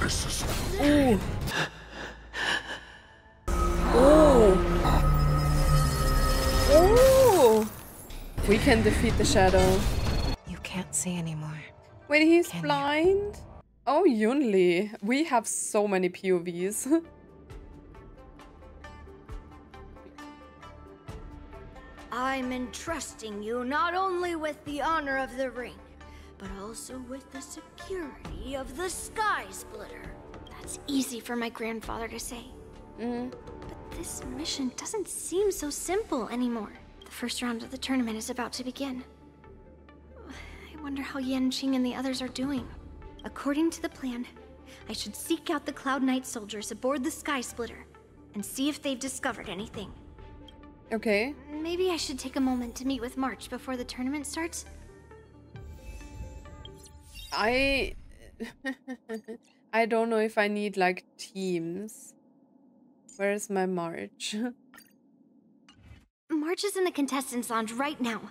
Ooh. Oh. Oh. We can defeat the shadow. You can't see anymore. Wait, he's blind? Oh, Yunli. We have so many POVs. I'm entrusting you not only with the honor of the ring, but also with the security of the Sky Splitter. That's easy for my grandfather to say. But this mission doesn't seem so simple anymore. The first round of the tournament is about to begin. I wonder how Yanqing and the others are doing. According to the plan, I should seek out the Cloud Knight soldiers aboard the Sky Splitter and see if they've discovered anything. Okay. Maybe I should take a moment to meet with March before the tournament starts. I don't know if I need like teams. Where's my March? March is in the contestants' lounge right now.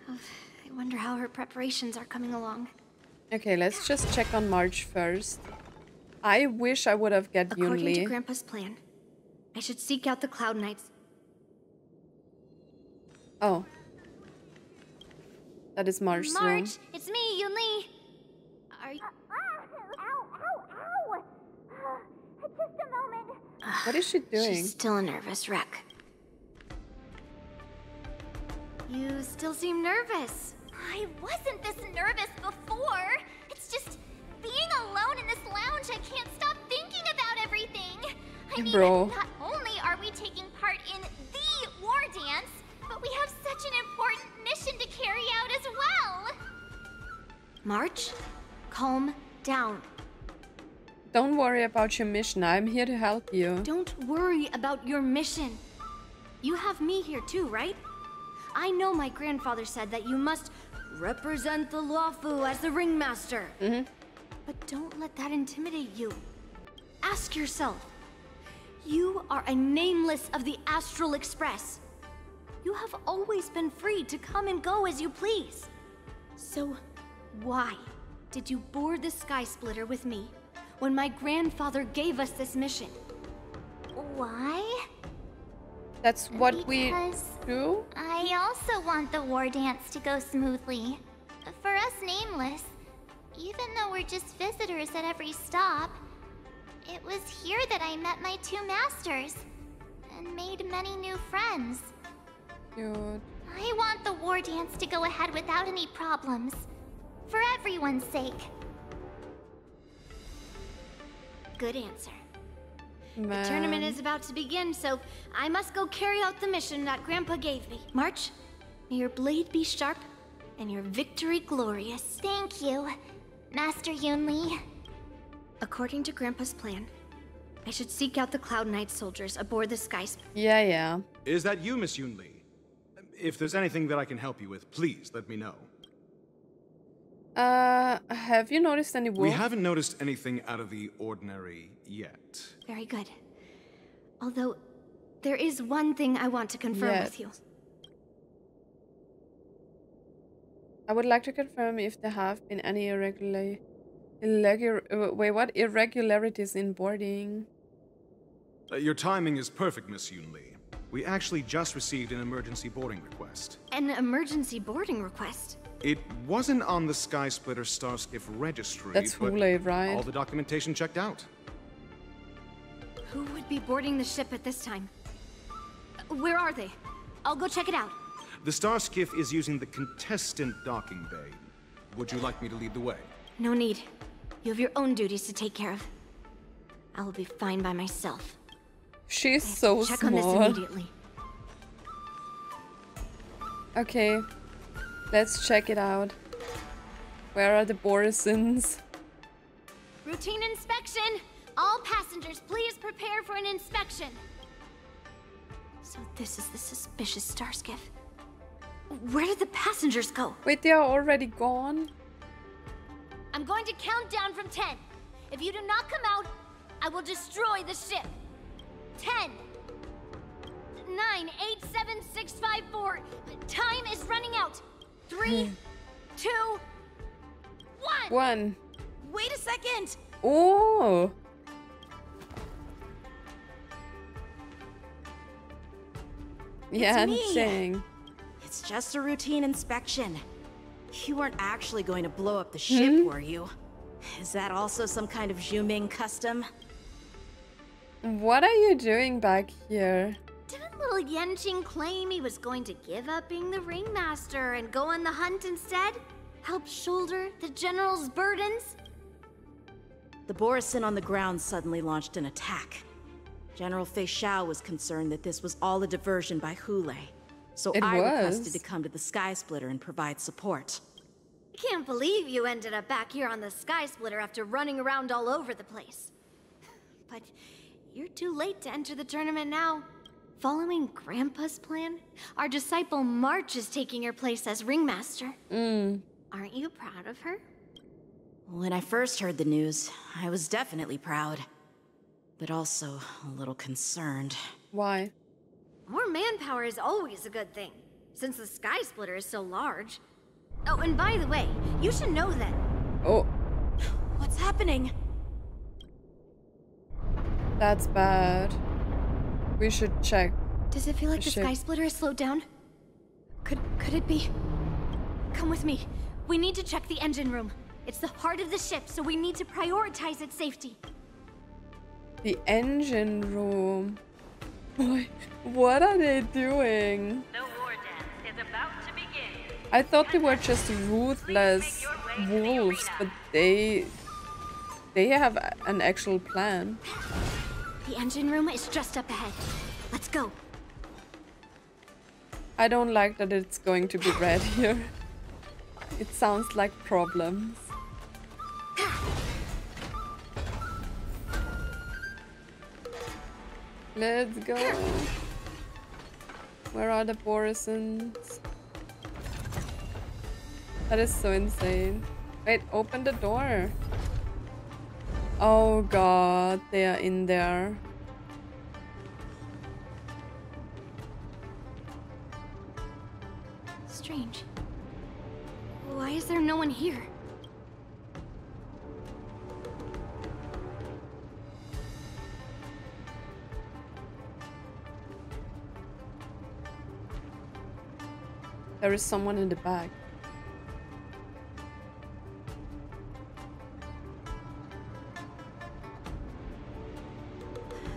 I wonder how her preparations are coming along. Okay, let's just check on March first. I wish I would have get Yunli. According to Grandpa's plan, I should seek out the Cloud Knights. Oh. That is March's room. March, it's me, Yunli. Are you... Ow! Just a moment. What is she doing? She's still a nervous wreck. You still seem nervous. I wasn't this nervous before. It's just being alone in this lounge. I can't stop thinking about everything. I mean, Bro. not only are we taking part in the Wardance, but we have such an important mission to carry out as well. March, calm down. Don't worry about your mission. I'm here to help you. Don't worry about your mission. You have me here too, right? I know my grandfather said that you must represent the Luofu as the ringmaster. But don't let that intimidate you. Ask yourself, you are a nameless of the Astral Express. You have always been free to come and go as you please. So, why did you board the Sky Splitter with me when my grandfather gave us this mission? Why? That's what we Because do? I also want the Wardance to go smoothly. For us nameless, even though we're just visitors at every stop, it was here that I met my two masters and made many new friends. Good. I want the Wardance to go ahead without any problems, for everyone's sake. Good answer. Man. The tournament is about to begin, so I must go carry out the mission that Grandpa gave me. March, may your blade be sharp and your victory glorious. Thank you, Master Yunli. According to Grandpa's plan, I should seek out the Cloud Knight soldiers aboard the Sky Splitter. Yeah. Is that you, Miss Yunli? If there's anything that I can help you with, please let me know. Have you noticed any wolves? We haven't noticed anything out of the ordinary yet. Very good. Although, there is one thing I want to confirm with you. I would like to confirm if there have been any irregularities in boarding. Your timing is perfect, Miss Yunli. We actually just received an emergency boarding request. An emergency boarding request? It wasn't on the Sky Splitter Starskiff registry, That's Hoolay, right? all the documentation checked out. Who would be boarding the ship at this time? Where are they? I'll go check it out. The Starskiff is using the contestant docking bay. Would you like me to lead the way? No need. You have your own duties to take care of. I will be fine by myself. She's so Check small. on this immediately. Okay, let's check it out. Where are the Borisons? Routine inspection! All passengers, please prepare for an inspection. So this is the suspicious Starskiff. Where did the passengers go? Wait, they are already gone? I'm going to count down from 10. If you do not come out, I will destroy the ship. 10, 9, 8, 7, 6, 5, 4. Time is running out. 3, 2, 1. 1. Wait a second! Oh! Yeah, me. dang. It's just a routine inspection. You weren't actually going to blow up the ship, were you? Is that also some kind of Zhuming custom? What are you doing back here? Didn't little Yanqing claim he was going to give up being the ringmaster and go on the hunt instead? Help shoulder the general's burdens? The Borisin on the ground suddenly launched an attack. General Feixiao was concerned that this was all a diversion by Hoolay, so I requested to come to the Sky Splitter and provide support. I can't believe you ended up back here on the Sky Splitter after running around all over the place. But you're too late to enter the tournament now. Following Grandpa's plan, our disciple March is taking your place as ringmaster. Aren't you proud of her? When I first heard the news, I was definitely proud, but also a little concerned. Why? More manpower is always a good thing, since the Sky Splitter is so large. Oh, and by the way, you should know that... Oh, What's happening? that's bad. We should check. Does it feel like the ship. Sky Splitter has slowed down? Could it be? Come with me. We need to check the engine room. It's the heart of the ship, so we need to prioritize its safety. The engine room. Boy, what are they doing? The Wardance is about to begin. I thought they were just ruthless wolves, but they have an actual plan. The engine room is just up ahead. Let's go. I don't like that it's going to be red here. It sounds like problems. Let's go. Where are the Borisons? That is so insane. Wait, open the door. Oh god, they are in there. Strange. Why is there no one here? There is someone in the back.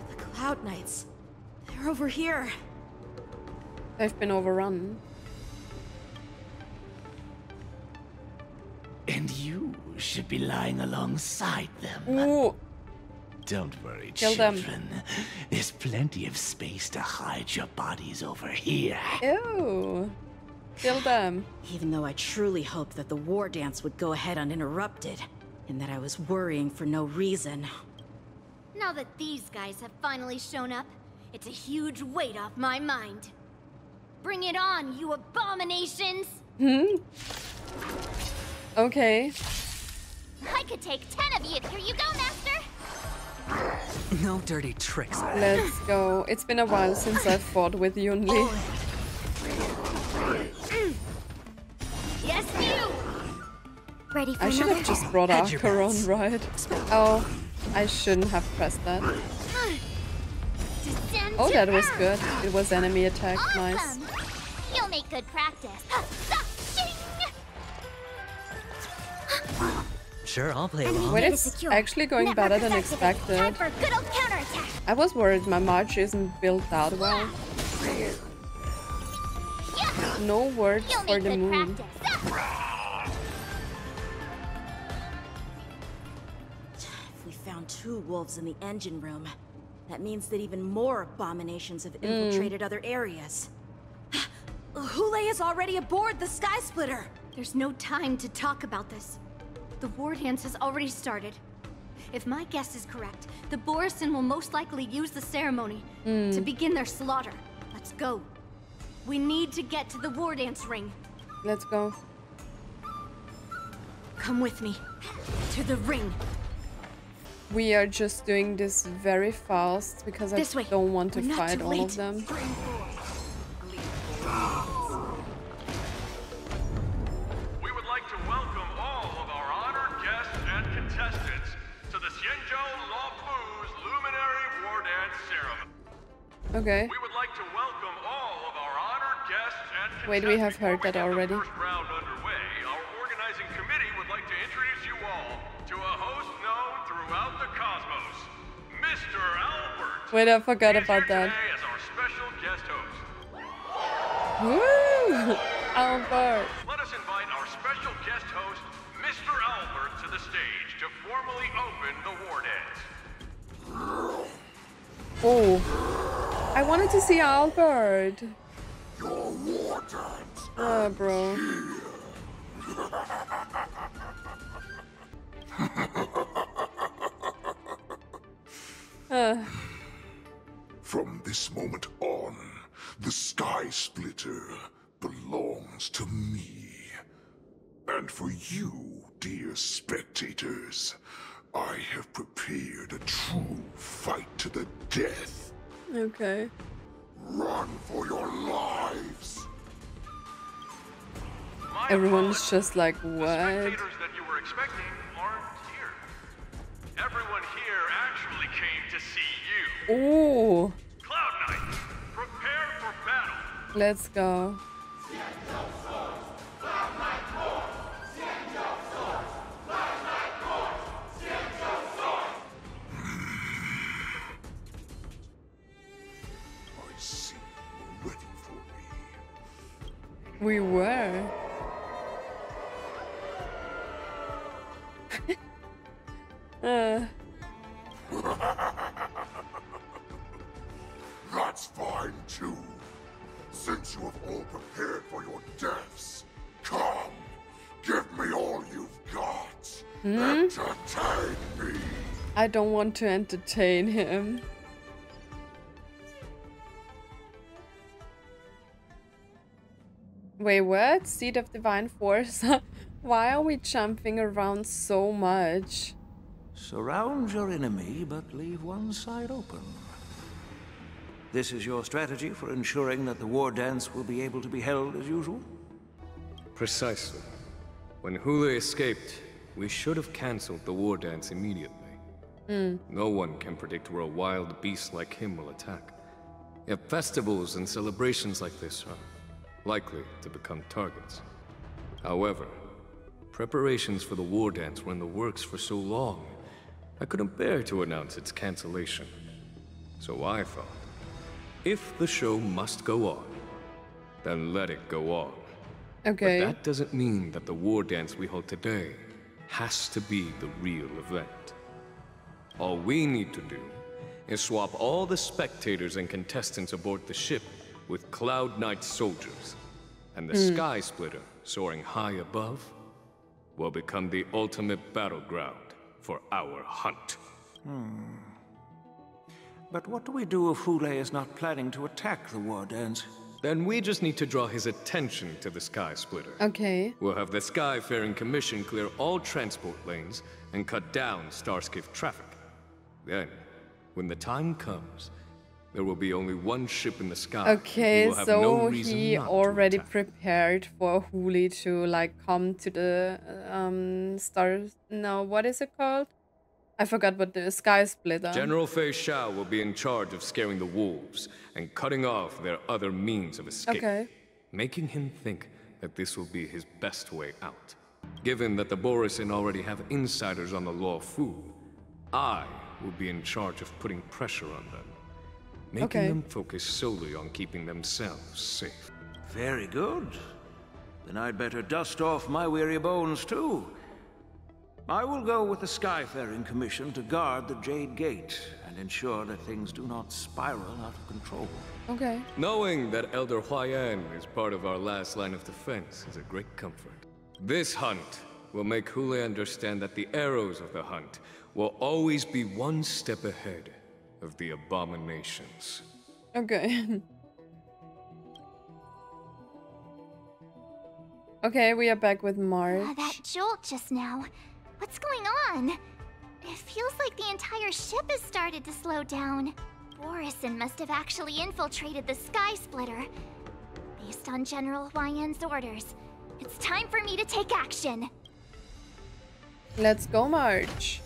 The Cloud Knights. They're over here. They've been overrun. And you should be lying alongside them. Ooh, Don't worry, Kill them. children. There's plenty of space to hide your bodies over here. ew. Kill them. Even though I truly hoped that the Wardance would go ahead uninterrupted, and that I was worrying for no reason. Now that these guys have finally shown up, it's a huge weight off my mind. Bring it on, you abominations! Okay. I could take 10 of you. Here you go, Master. No dirty tricks. Let's go. It's been a while since I fought with Yunli. Yes, you! Ready for I should another? have just brought Hedge your Archer on, bets. right? Oh, I shouldn't have pressed that. Descend Oh, to that was earth. good. It was enemy attack. Nice. Awesome. You'll make good practice. Sure, I'll play along. Wait, Data it's secure. actually going Network better than is activated. expected. Time for a good old counterattack. I was worried my March isn't built that well. No words You'll for make the good moon. practice. If we found 2 wolves in the engine room, that means that even more abominations have infiltrated other areas. Hoolay is already aboard the Sky Splitter! There's no time to talk about this. The Wardance has already started. If my guess is correct, the Borisin will most likely use the ceremony to begin their slaughter. Let's go. We need to get to the Wardance ring. Let's go. Come with me. To the ring. We are just doing this very fast because I This way. don't want to We're not fight too all late. of them. We would like to welcome all of our honored guests and contestants General Luofu's Luminary Wardance ceremony. Okay. We would like to welcome all of our honored guests and wait, we have heard that already. First round underway. Our organizing committee would like to introduce you all to a host known throughout the cosmos, Mr. Albert. Wait, I forgot about that. As our special guest host. Woo! Albert. Let us invite our special guest host, Mr. Albert, to the stage to formally open the Wardance. Oh, I wanted to see Albert. Your Wardance. Oh, bro. From this moment on, the Sky Splitter belongs to me. And for you, dear spectators, I have prepared a true fight to the death. Okay. Run for your lives. Everyone's just like, what? The spectators that you were expecting aren't here. Everyone here actually came to see you. Ooh. Cloud Knight, prepare for battle. Let's go. We were. That's fine too. Since you have all prepared for your deaths, come, give me all you've got. Entertain me. I don't want to entertain him. Wait, what? Seed of Divine Force? Why are we jumping around so much? Surround your enemy, but leave one side open. This is your strategy for ensuring that the Wardance will be able to be held as usual? Precisely. When Hoolay escaped, we should have cancelled the Wardance immediately. No one can predict where a wild beast like him will attack. Yet festivals and celebrations like this are likely to become targets. However, preparations for the Wardance were in the works for so long, I couldn't bear to announce its cancellation. So I thought, if the show must go on, then let it go on. Okay. But that doesn't mean that the Wardance we hold today has to be the real event. All we need to do is swap all the spectators and contestants aboard the ship with Cloud Knight soldiers, and the Sky Splitter, soaring high above, will become the ultimate battleground for our hunt. But what do we do if Hoolay is not planning to attack the Wardance? Then we just need to draw his attention to the Sky Splitter. Okay. We'll have the Skyfaring Commission clear all transport lanes and cut down Starskiff traffic. Then, when the time comes, there will be only one ship in the sky. Okay, so he already prepared for Hoolay to like come to the stars. No, what is it called? I forgot what the Sky Splitter. General Feixiao will be in charge of scaring the wolves and cutting off their other means of escape, making him think that this will be his best way out. Given that the Borisin already have insiders on the Luofu, I will be in charge of putting pressure on them, making them focus solely on keeping themselves safe. Very good. Then I'd better dust off my weary bones too. I will go with the Skyfaring Commission to guard the Jade Gate and ensure that things do not spiral out of control. Okay. Knowing that Elder Huayan is part of our last line of defense is a great comfort. This hunt will make Hoolay understand that the arrows of the hunt will always be one step ahead of the abominations. Okay. Okay, we are back with March. That jolt just now. What's going on? It feels like the entire ship has started to slow down. Borisin must have actually infiltrated the Sky Splitter. Based on General Huayan's orders, it's time for me to take action. Let's go, March.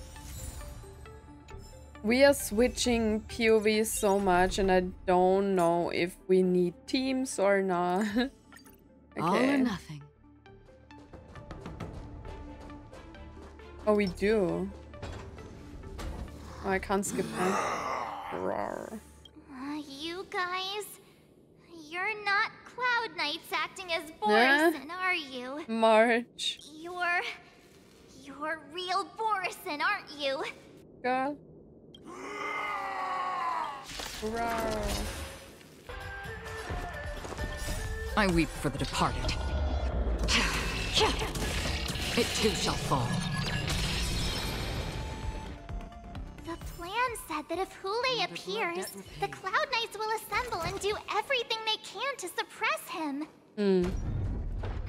We are switching POVs so much and I don't know if we need teams or not. Okay. All or nothing. Oh, we do. Oh, I can't skip that. You guys, you're not Cloud Knights acting as Borison, are you? March. You're real Borison, aren't you? Girl. I weep for the departed. It too shall fall. The plan said that if Hoolay appears, the Cloud Knights will assemble and do everything they can to suppress him.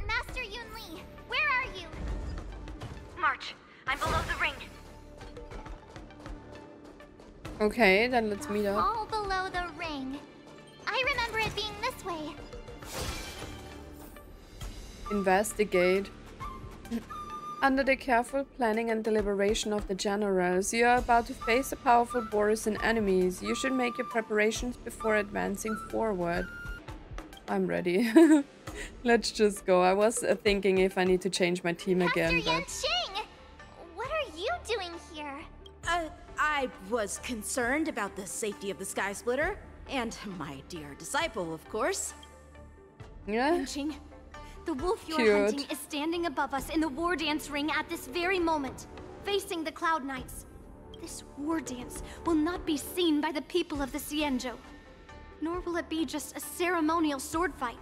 Master Yunli, where are you? March, I'm below the ring. Okay, then let's meet up. All below the ring. I remember it being this way. Investigate. Under the careful planning and deliberation of the generals, you are about to face a powerful Borison enemies. You should make your preparations before advancing forward. I'm ready. Let's just go. I was thinking if I need to change my team again, but... Yanqing! What are you doing here? I was concerned about the safety of the Sky Splitter, and my dear disciple, of course. Yeah? Yanqing, the wolf you're hunting is standing above us in the Wardance ring at this very moment, facing the Cloud Knights. This Wardance will not be seen by the people of the Xianzhou, nor will it be just a ceremonial sword fight.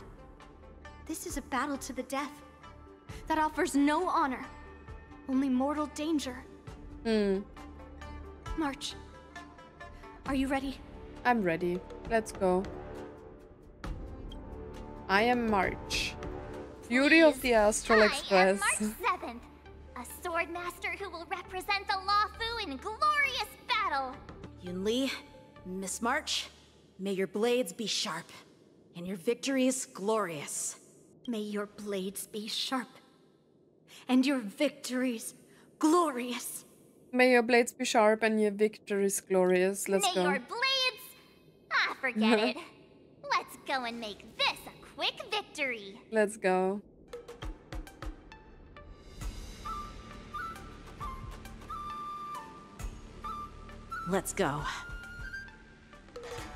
This is a battle to the death that offers no honor, only mortal danger. March, are you ready? I'm ready. Let's go. I am March. Beauty of the Astral Express. I am March 7th, a sword master who will represent the Luofu in glorious battle. Yunli, Miss March, may your blades be sharp, and your victories glorious. May your blades be sharp, and your victories glorious. May your blades be sharp and your victories glorious. Let's go. May your blades... Ah, forget it. Let's go and make this a quick victory. Let's go. Let's go.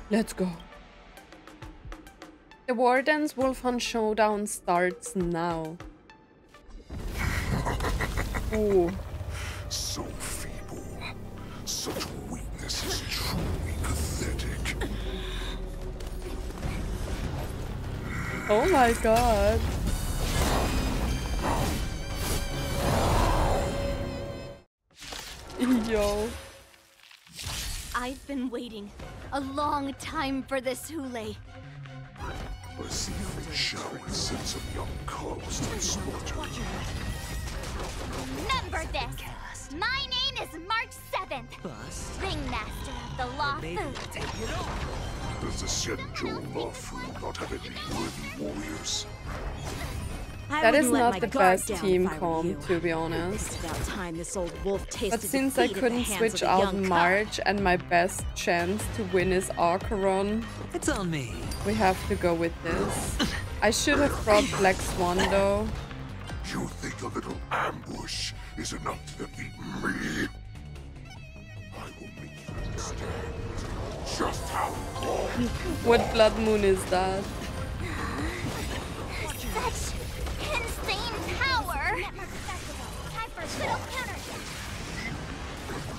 Let's go. The Wardance Wolf Hunt Showdown starts now. Ooh. So feeble. Such weakness is truly pathetic. Oh my god. Yo. I've been waiting a long time for this, Hoolay. I see Feixiao and send some young cubs to be slaughtered. Remember this! My name is March 7th, Ringmaster of the Luofu. Does the Xianzhou Luofu not have any worthy warriors? That is not the best team comp, to be honest. But since I couldn't switch out March and my best chance to win is Archeron, it's on me. We have to go with this. I should have brought Black Swan though. You think a little ambush is enough to defeat me? I will make you understand just how long. What blood moon is that? Such insane power! Time for a little counterattack.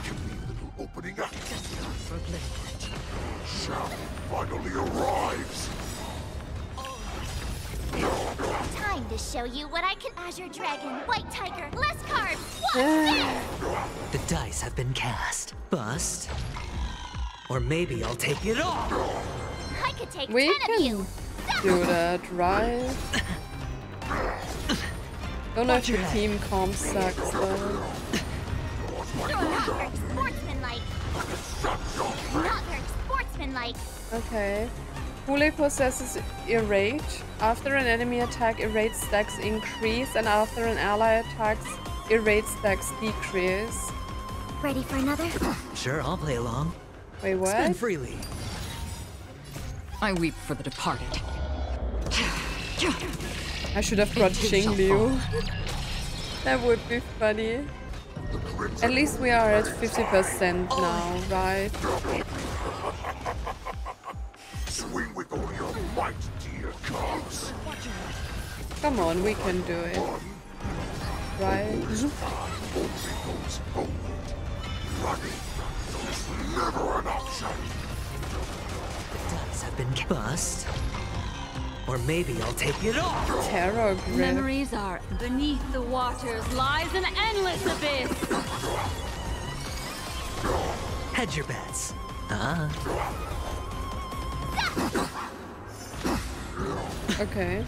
Give me a little opening act. Shao finally arrives. Time to show you what I can. Azure Dragon, White Tiger, less cards. What's this? The dice have been cast. Bust. Or maybe I'll take it all. I could take 10 can of you. Do that, right? Don't know if your team comp sucks though. Not very sportsmanlike. Not very sportsmanlike. Okay. Hoolay possesses Irate. After an enemy attack, Irate stacks increase, and after an ally attacks, Irate stacks decrease. Ready for another? Sure, I'll play along. Wait, what? Spend freely. I weep for the departed. I should have brought Xing Liu. That would be funny. At least we are at 50% now, right? Swing with all your might, dear cubs. Come on, we can do it. Right? Running is never an option. The dice have been bust. Or maybe I'll take it off. Tarot grip. Memories are beneath the waters lies an endless abyss. Hedge your bets. Ah. Okay.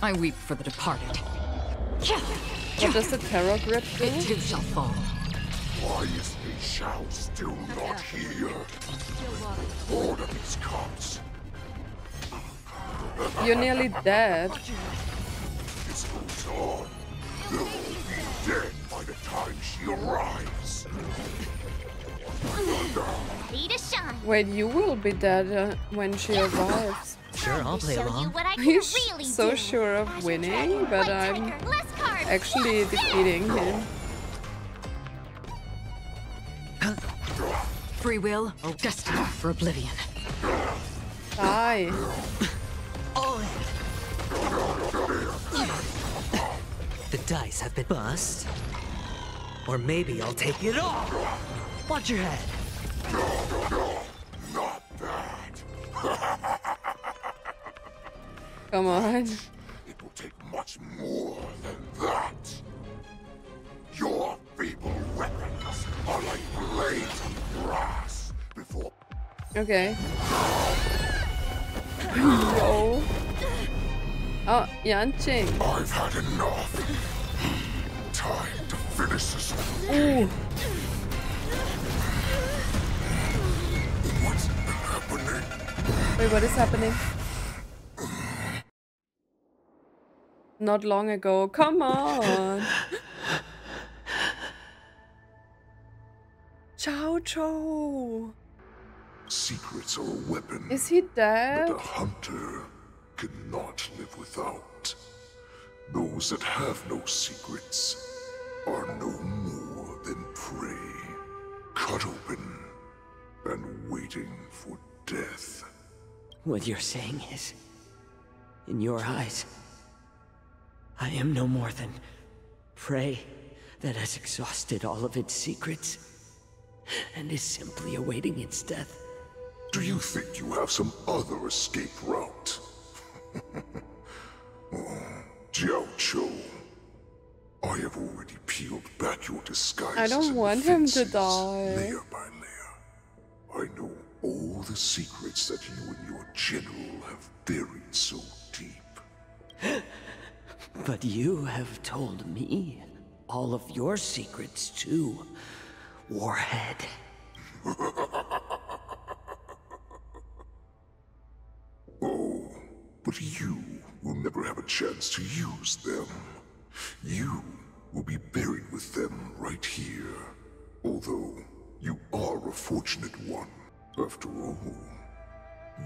I weep for the departed. What does the tarot grip do? It too shall fall. Why is Feixiao still not here? Order these cups. You're nearly dead. This goes on. They'll all be dead by the time she arrives. Ready to shine. Wait, you will be dead when she arrives. Sure, I'll play along. Are you so sure of winning? But I'm actually defeating him. Free will, destined for oblivion. Die. The dice have been bust. Or maybe I'll take it off. Watch your head. Not bad. Come on. It will take much more than that. Your feeble weapons are like blades of grass before. Okay. Yo. Oh, Yanqing. I've had enough. Time to finish this. Ooh. What's happening? Wait, what is happening? Not long ago. Come on. Jiaoqiu. Secrets are a weapon. Is he dead? That a hunter cannot live without. Those that have no secrets are no more than prey, cut open and waiting for death. What you're saying is, in your eyes, I am no more than prey that has exhausted all of its secrets and is simply awaiting its death. Do you think you have some other escape route? Jiaoqiu, I have already peeled back your disguises. I don't want him to die. Layer by layer. I know all the secrets that you and your general have buried so deep. But you have told me all of your secrets too, Warhead. Oh, but you will never have a chance to use them. You will be buried with them right here. Although, you are a fortunate one. After all,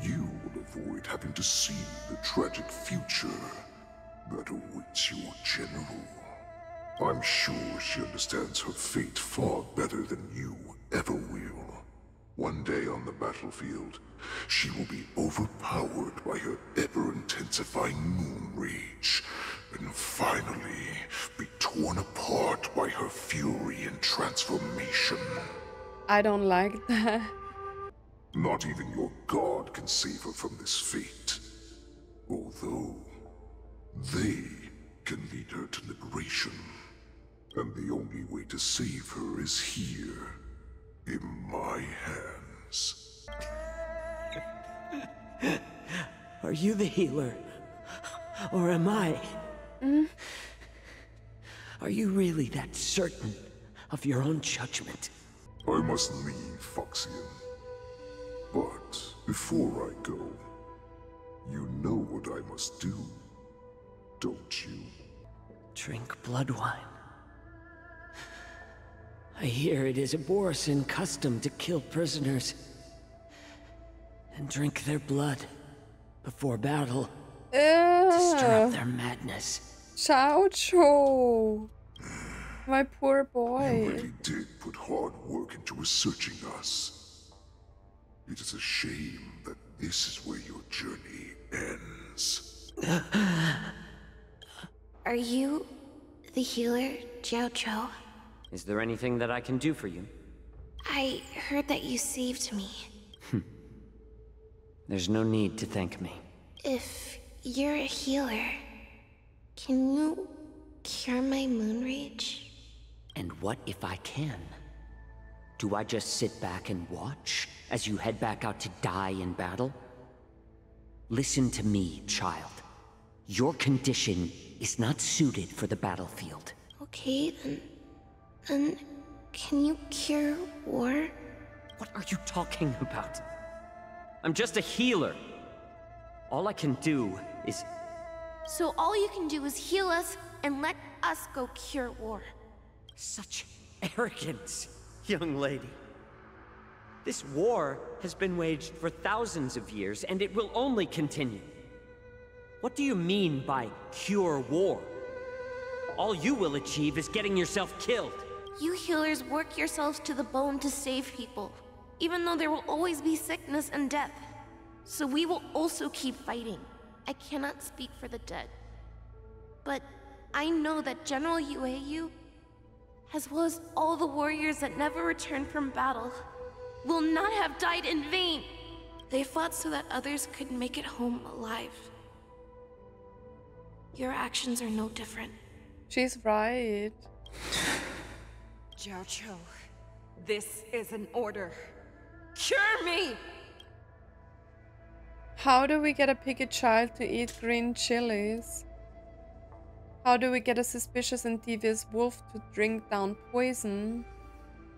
you will avoid having to see the tragic future that awaits your general. I'm sure she understands her fate far better than you ever will. One day on the battlefield, she will be overpowered by her ever-intensifying moon rage, and finally be torn apart by her fury and transformation. I don't like that. Not even your god can save her from this fate. Although, they can lead her to liberation. And the only way to save her is here, in my hands. Are you the healer? Or am I? Are you really that certain of your own judgment? I must leave, Feixiao. But before I go, you know what I must do, don't you? Drink blood wine. I hear it is a Borisin custom to kill prisoners and drink their blood before battle to stir up their madness. Jiaoqiu, my poor boy. You really did put hard work into researching us. It is a shame that this is where your journey ends. Are you the healer, Jiaoqiu? Is there anything that I can do for you? I heard that you saved me. There's no need to thank me. If you're a healer, can you cure my moon rage? And what if I can? Do I just sit back and watch as you head back out to die in battle? Listen to me, child. Your condition is not suited for the battlefield. Okay, then can you cure war? What are you talking about? I'm just a healer. All I can do is... So all you can do is heal us and let us go cure war. Such arrogance, young lady. This war has been waged for thousands of years, and it will only continue. What do you mean by cure war? All you will achieve is getting yourself killed. You healers work yourselves to the bone to save people, even though there will always be sickness and death. So we will also keep fighting. I cannot speak for the dead, but I know that General Jiaoqiu, as well as all the warriors that never returned from battle, will not have died in vain. They fought so that others could make it home alive. Your actions are no different. She's right. Jiaoqiu, this is an order. Cure me! How do we get a picky child to eat green chilies? How do we get a suspicious and devious wolf to drink down poison?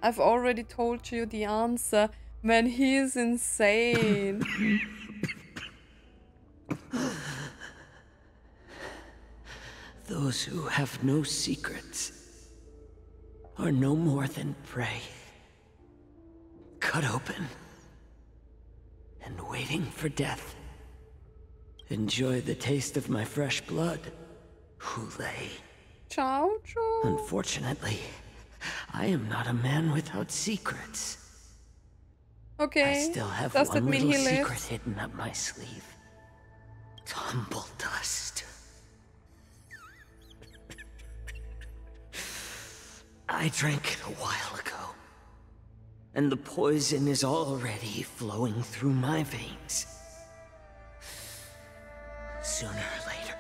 I've already told you the answer. Man, he is insane. Those who have no secrets are no more than prey. Cut open and waiting for death. Enjoy the taste of my fresh blood, Hoolay. Jiaoqiu. Unfortunately, I am not a man without secrets. Okay. I still have Does one that mean little he secret lives? hidden up my sleeve. Tumble dust. I drank it a while ago, and the poison is already flowing through my veins. Sooner or later,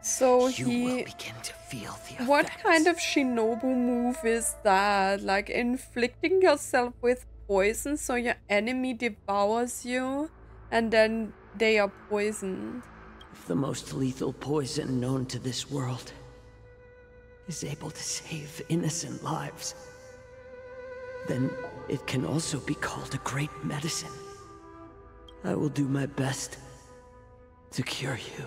So you will begin to feel the effects. What kind of Shinobu move is that? Like inflicting yourself with poison so your enemy devours you and then they are poisoned. If the most lethal poison known to this world is able to save innocent lives, then it can also be called a great medicine. I will do my best to cure you.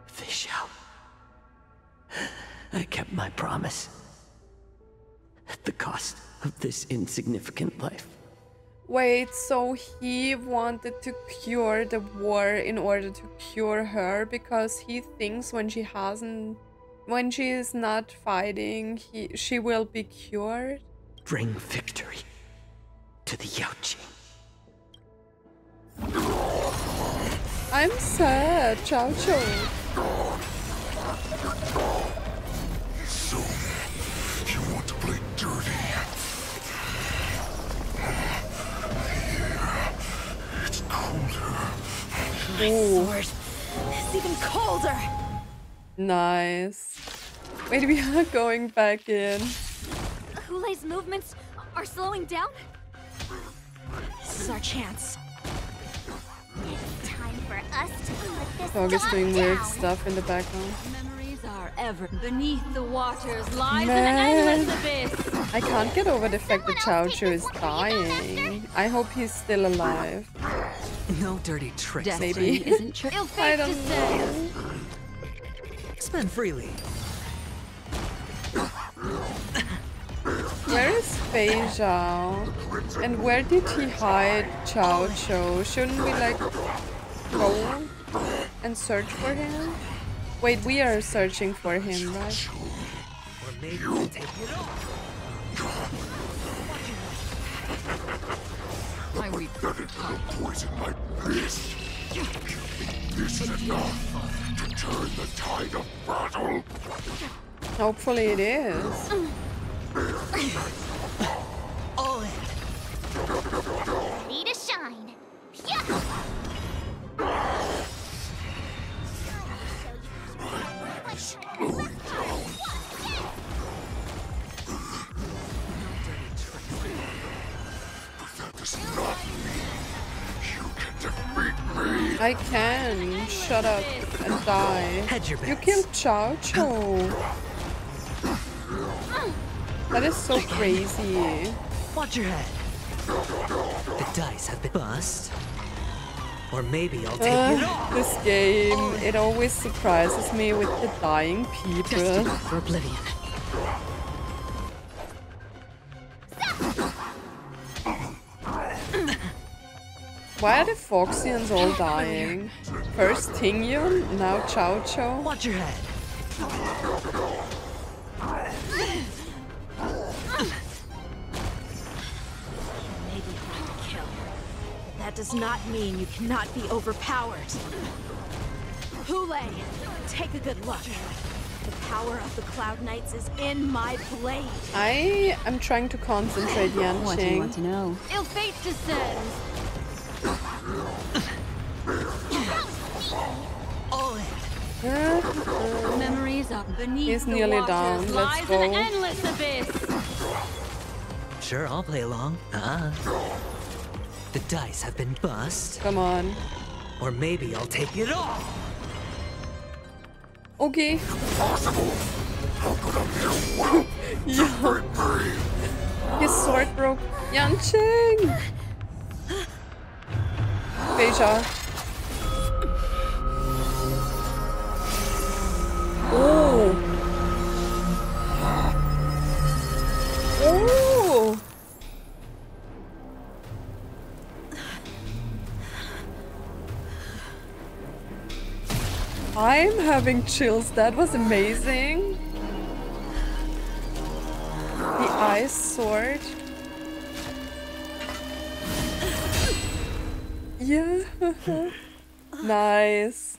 Feixiao. I kept my promise. At the cost of this insignificant life. Wait, so he wanted to cure the war in order to cure her because he thinks when she is not fighting, she will be cured? Bring victory to the Jiaoqiu. I'm sad, Jiaoqiu. So, you want to play dirty? Yeah, it's colder. My sword is even colder. Nice. Wait, we are going back in. Hulay's movements are slowing down? This is our chance. It's time for us to put this Dog is doing weird down. stuff in the background. Memories are ever beneath the waters lies Man. an endless abyss. I can't get over the fact that Jiaoqiu is dying. I hope he's still alive. No dirty tricks. Maybe. Isn't true. I don't know. Spend freely. Where is Feixiao? And where did he hide Jiaoqiu? Shouldn't we like go and search for him? Wait, we are searching for him, right? Or maybe we'll take it off. I weep that it will poison like this. This is enough to turn the tide of battle. Hopefully it is. All in. Ready to shine. Yeah. Slowing down. But that does not mean you can defeat me. I can. Shut up and die. You killed Jiaoqiu. That is so crazy. Watch your head. The dice have been bust. Or maybe I'll take it off. This game, it always surprises me with the dying people. For oblivion. Why are the Foxians all dying? First Tingyun, now Jiaoqiu. Watch your head. That does not mean you cannot be overpowered. Hoolay, take a good look. The power of the Cloud Knights is in my blade. I am trying to concentrate, Yanqing. What do you want to know? Ill fate descends. All in. Memories are beneath He's the nearly waters down. Let's lies go. an endless abyss. Sure, I'll play along. The dice have been bust. Come on. Or maybe I'll take it off. Okay. Possible. How could a mere whelp defeat me? His sword broke. Yanqing! Feixiao. Oh! Oh! I'm having chills. That was amazing. The ice sword. Yeah. Nice.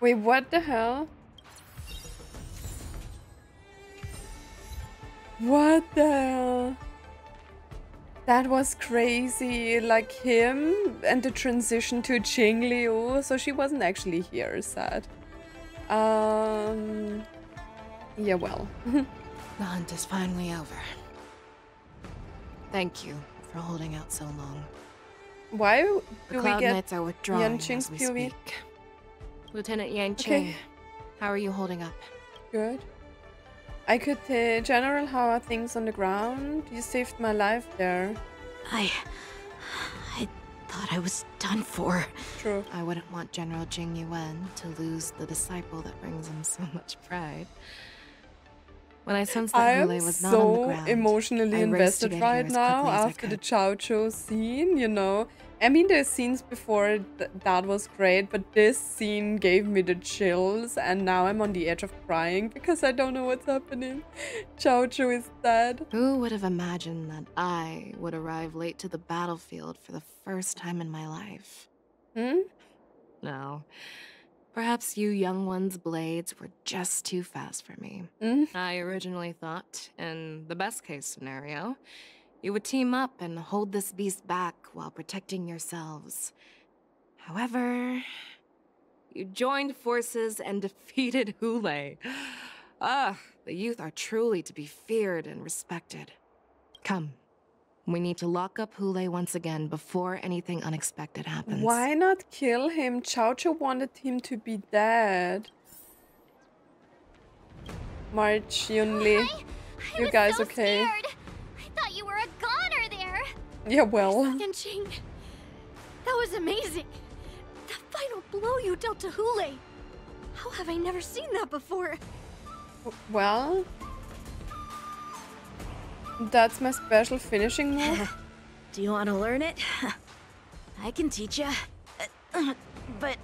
Wait, what the hell? What the hell? That was crazy, like him and the transition to Jingliu. So she wasn't actually here, sad. Yeah, well. The hunt is finally over. Thank you for holding out so long. Why do the we Cloud get Knights are withdrawing Yanqing's as we POV? speak. Lieutenant Yanqing, Okay. how are you holding up? Good. I could, General, how are things on the ground? You saved my life there. I thought I was done for. True. I wouldn't want General Jing Yuan to lose the disciple that brings him so much pride. When I sensed that I am Hoolay was not on the so ground, emotionally I raced to invested get right here as now quickly as I after the could. Jiaoqiu scene, you know. I mean, the scenes before that was great, but this scene gave me the chills, and now I'm on the edge of crying because I don't know what's happening. Jiaoqiu is dead. Who would have imagined that I would arrive late to the battlefield for the first time in my life? No. Perhaps you young ones' blades were just too fast for me. I originally thought, in the best case scenario, you would team up and hold this beast back while protecting yourselves. However, you joined forces and defeated Hoolay. The youth are truly to be feared and respected. Come, we need to lock up Hoolay once again before anything unexpected happens. Why not kill him? Jiaoqiu wanted him to be dead. March, Yunli, you guys so okay? Scared. I thought you were a goner there. Yeah, well. Yanqing, that was amazing. That final blow you dealt to Hoolay. How have I never seen that before? Well, that's my special finishing move. Do you want to learn it? I can teach you. But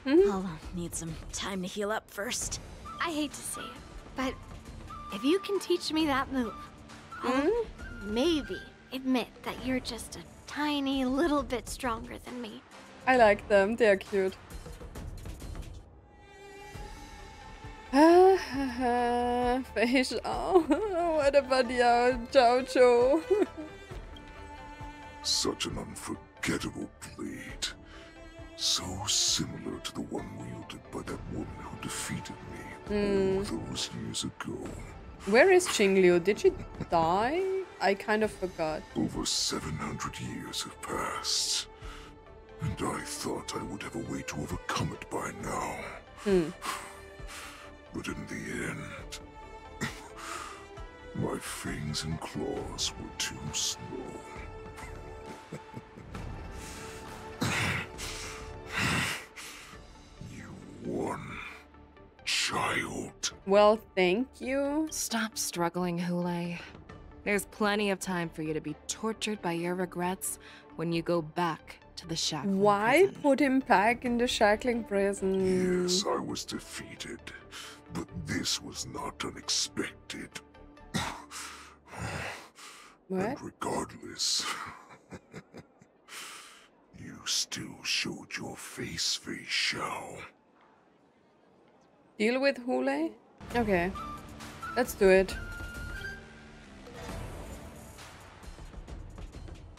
I'll need some time to heal up first. I hate to say it, but if you can teach me that move, I'll maybe admit that you're just a tiny little bit stronger than me. I like them, they're cute. Feixiao. What about Jiaoqiu? Such an unforgettable blade. So similar to the one wielded by that woman who defeated me all those years ago. Where is Qingliu? Did she die? I kind of forgot. Over 700 years have passed. And I thought I would have a way to overcome it by now. But in the end, my fangs and claws were too slow. You won, child. Well, thank you. Stop struggling, Hoolay. There's plenty of time for you to be tortured by your regrets when you go back to the shackling Why prison. put him back in the shackling prison? Yes, I was defeated, but this was not unexpected. What? And regardless, you still showed your face, Feixiao. Deal with Hoolay? Okay, let's do it.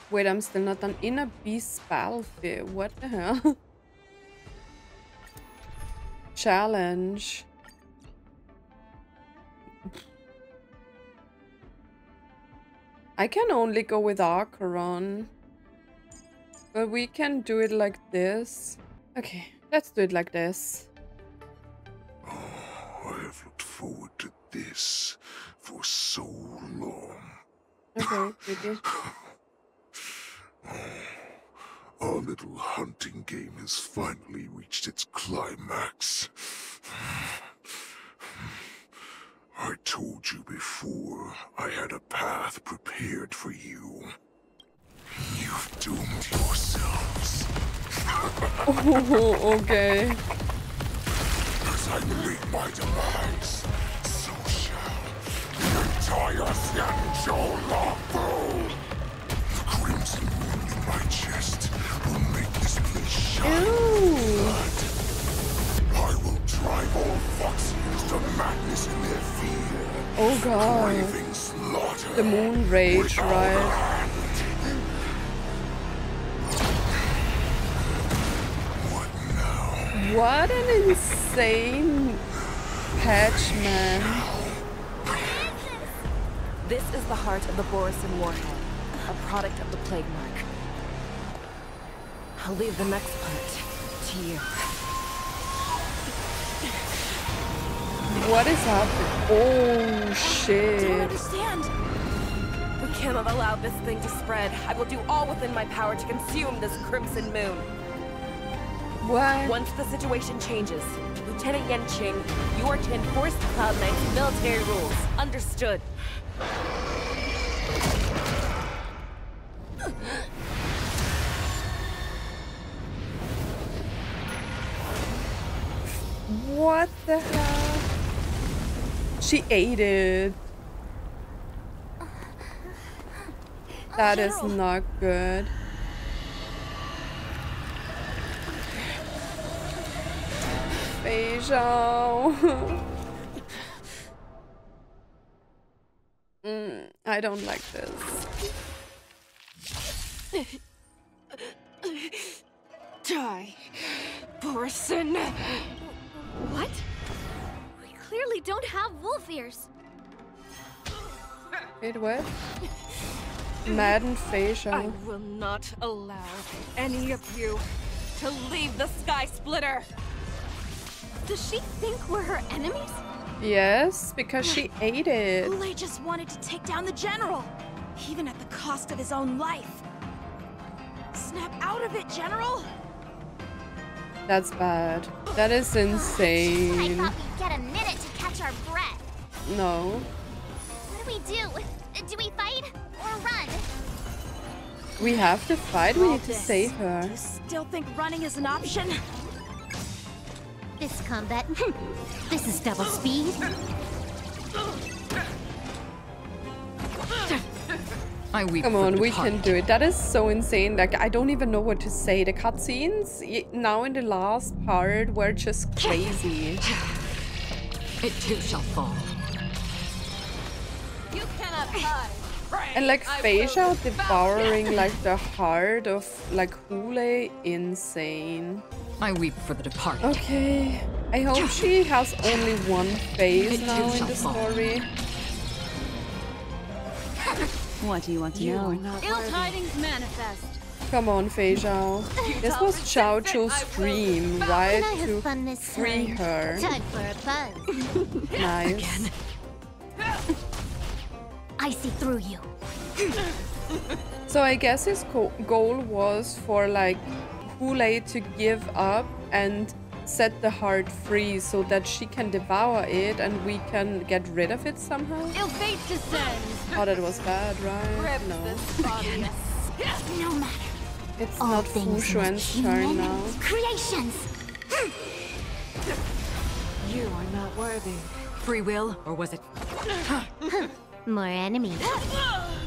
Wait, I'm still not done. Inner Beast battlefield. What the hell? Challenge. I can only go with Acheron. But we can do it like this. Okay, let's do it like this. Oh, I have looked forward to this for so long. Okay, pretty. Our little hunting game has finally reached its climax. I told you before, I had a path prepared for you. You've doomed yourselves. Oh, okay. As I meet my demise, so shall the entire Feixiao Longbow. The crimson wound in my chest will make this place shine with blood. I will drive all Foxians to madness in their fear. Oh god. Craving slaughter. The moon rage, right? What an insane patch, man. This is the heart of the Borisin warhead, a product of the plague mark. I'll leave the next part to you. What is happening? Oh shit. I don't understand. We cannot allow this thing to spread. I will do all within my power to consume this crimson moon. What? Once the situation changes, Lieutenant Yanqing, you are to enforce the Cloud Knight's military rules. Understood. What the hell? She ate it. That is not good. Feixiao. I don't like this. Die, Borisin. What? We clearly don't have wolf ears. Wait, what? Madden Feixiao. I will not allow any of you to leave the Sky Splitter. Does she think we're her enemies? Yes, because she ate it. Hoolay just wanted to take down the general, even at the cost of his own life. Snap out of it, General! That's bad. That is insane. I thought we'd get a minute to catch our breath. No. What do we do? Do we fight or run? We have to fight. We need to save her. You still think running is an option? This combat. This is double speed. I weep. Come on, we can do it. That is so insane. Like, I don't even know what to say. The cutscenes now in the last part were just crazy. It too shall fall. You cannot hide. And like Feixiao devouring like the heart of like Hoolay, insane. I weep for the departed. Okay, I hope she has only one phase now in the story. What do you want to know? Ill tidings manifest. Come on, Feixiao. This was Jiaoqiu's dream, right? To free her. Time for a buzz. Nice. Again. I see through you. So I guess his goal was for like Hoolay to give up and set the heart free so that she can devour it and we can get rid of it somehow. Ill fate descends. Oh, that was bad, right? No. No matter. It's not Fushuan's turn now. Creations. You are not worthy. Free will, or was it? More enemies.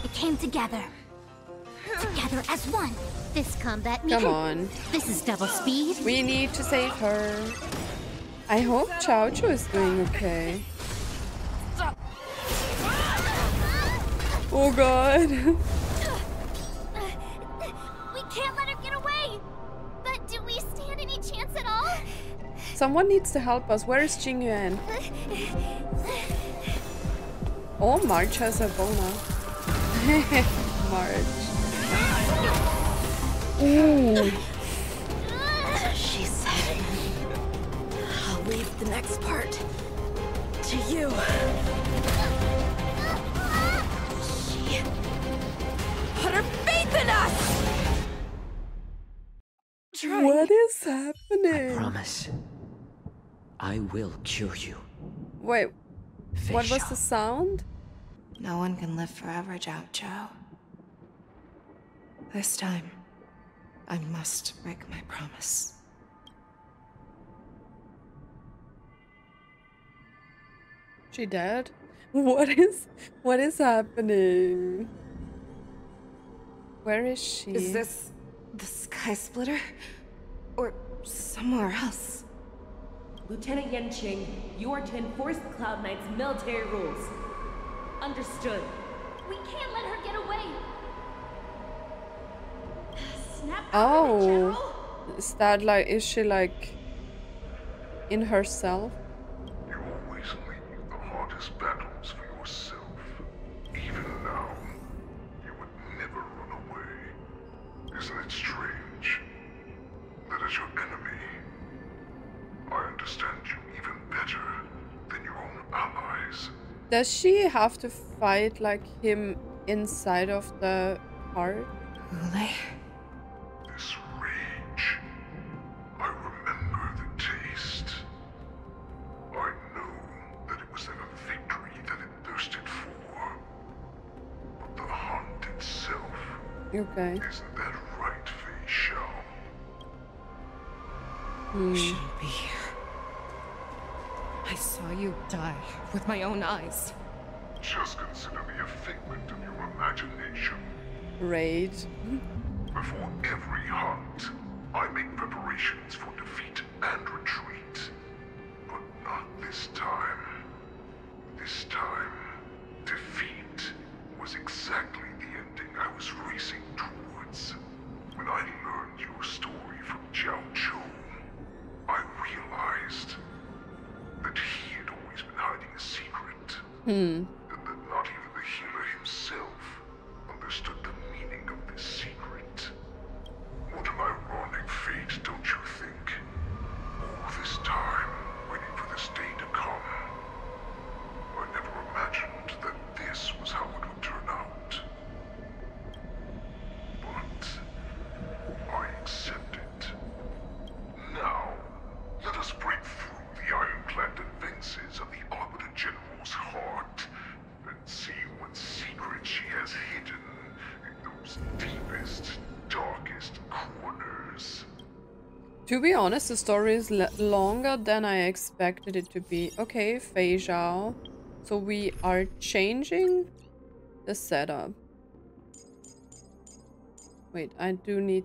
It came together. Together as one. This combat. Come on. This is double speed. We need to save her. I hope Jiaoqiu is doing okay. Oh god. We can't let her get away. But do we stand any chance at all? Someone needs to help us. Where is Jingyuan? Oh, March has a bona. March. Ooh. She said, I'll leave the next part to you. She put her faith in us! What is happening? I promise. I will cure you. Wait, what was Feixiao. the sound? No one can live forever, Jiaoqiu. This time, I must break my promise. She dead? What is happening? Where is she? Is this the Sky Splitter? Or somewhere else? Lieutenant Yanqing, you are to enforce the Cloud Knight's military rules. Understood. We can't let her get away. Snap Oh, is that like, is she like in herself? You always leave the hardest battles for yourself. Even now, you would never run away. Isn't it strange that as your enemy, I understand you even better than your own allies? Does she have to fight like him inside of the heart? Hoolay? This rage, I remember the taste. I know that it was never victory that it thirsted for, but the hunt itself. Okay. Isn't that right, Feixiao? You shouldn't be here. I saw you die with my own eyes. Just consider me a figment of your imagination. Rage. Before every hunt, I make preparations for defeat and retreat. But not this time. This time, defeat was exactly the ending I was racing towards. When I learned your story from Jiaoqiu, I realized that he had always been hiding a secret. And that not even the healer himself understood the meaning of this secret. What an ironic fate, don't you think? All this time, waiting for this day to come. I never imagined that this was how it would turn out. But I accept it. Now, To be honest, the story is longer than I expected it to be. Okay, Feixiao. So we are changing the setup. Wait, I do need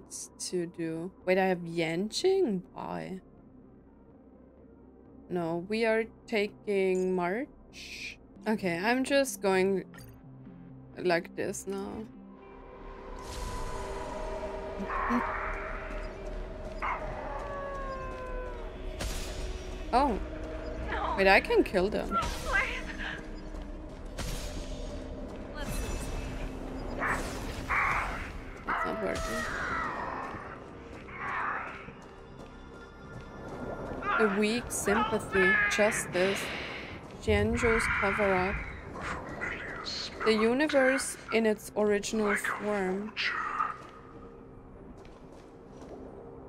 to do... Wait, I have Yanqing? Why? No, we are taking March. Okay, I'm just going like this now. Oh. Wait, I can kill them. It's not working. The weak sympathy, justice, Jianzhou's cover-up. The universe in its original form.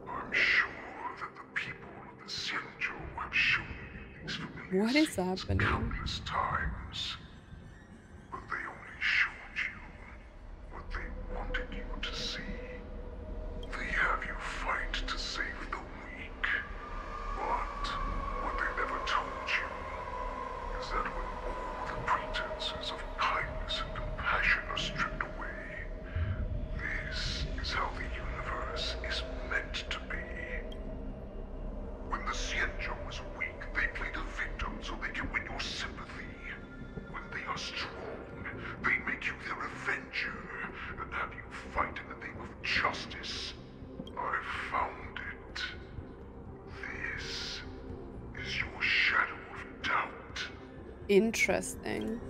I'm sure that the people of the Xianzhou have shown you these familiar What is happening? countless times, but they only showed you what they wanted you to see. They have you fight to save the weak, but what they never told you is that when all the pretenses of kindness and compassion are stripped away, this is how the universe is meant to be. When the Xianzhou is weak, they play the victim so they can win your sympathy. When they are strong, they make you their avenger and have you fight in the name of justice. I found it. This is your shadow of doubt. Interesting.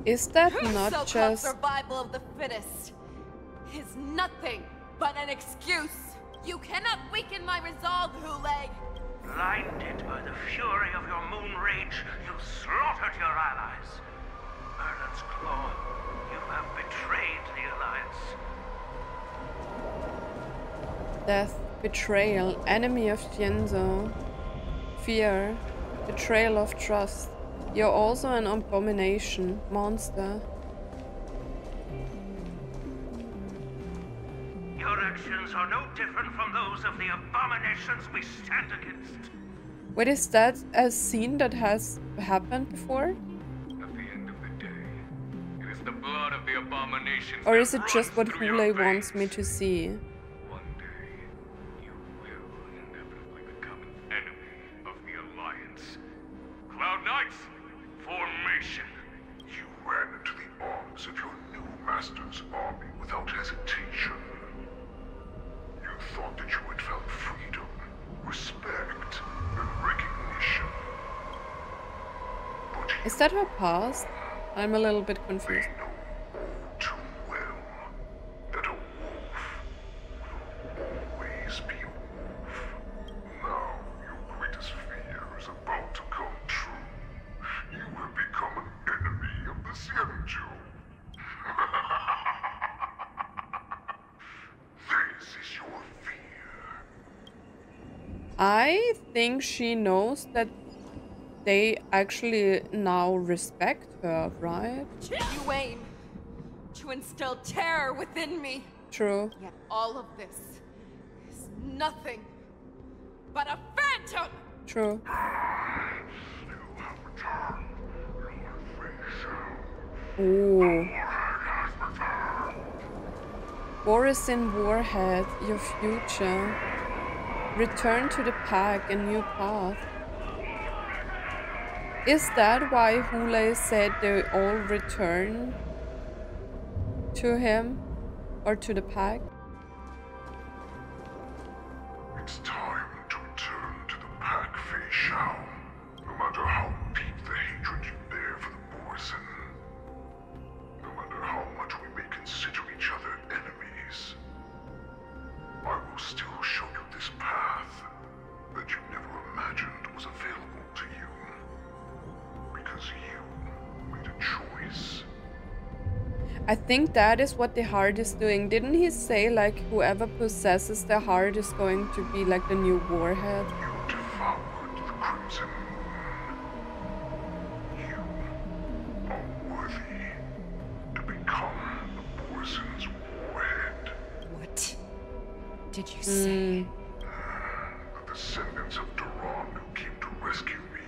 Is that not so-called just... survival of the fittest is nothing but an excuse. You cannot weaken my resolve, Hoolay. Blinded by the fury of your moon rage, you slaughtered your allies. Merlin's Claw, you have betrayed the Alliance. Death, betrayal, enemy of Jianzhou. Fear, betrayal of trust. You're also an abomination, monster. Your actions are no different from those of the abominations we stand against. Wait, is that a scene that has happened before? At the end of the day, it is the blood of the abominations. Or is it that just what runs through your Hoolay veins. wants me to see? One day, you will inevitably become an enemy of the Alliance. Cloud Knights, formation. You ran into the arms of your new master's army without hesitation. You thought that you had found freedom, respect, and recognition. But Is that her past? I'm a little bit confused. too well that a wolf will always be a wolf. Now your greatest fear is about to come true. You have become an enemy of the Xianzhou. This is your fear. I think she knows that they actually now respect her, right? You aim to instill terror within me. True. Yet all of this is nothing but a phantom. True. Ooh. Wardance Warhead, your future. Return to the pack, a new path. Is that why Hoolay said they all return to him or to the pack? It's time to return to the pack, Feixiao. No matter how deep the hatred you bear for the Borison, no matter how much we may consider each other enemies, I will still show you this path that you never imagined was available to you. Because you made a choice. I think that is what the heart is doing. Didn't he say like whoever possesses the heart is going to be like the new warhead? You devoured the Crimson Moon. You are worthy to become the Borison's warhead. did you say? The descendants of Duran who came to rescue me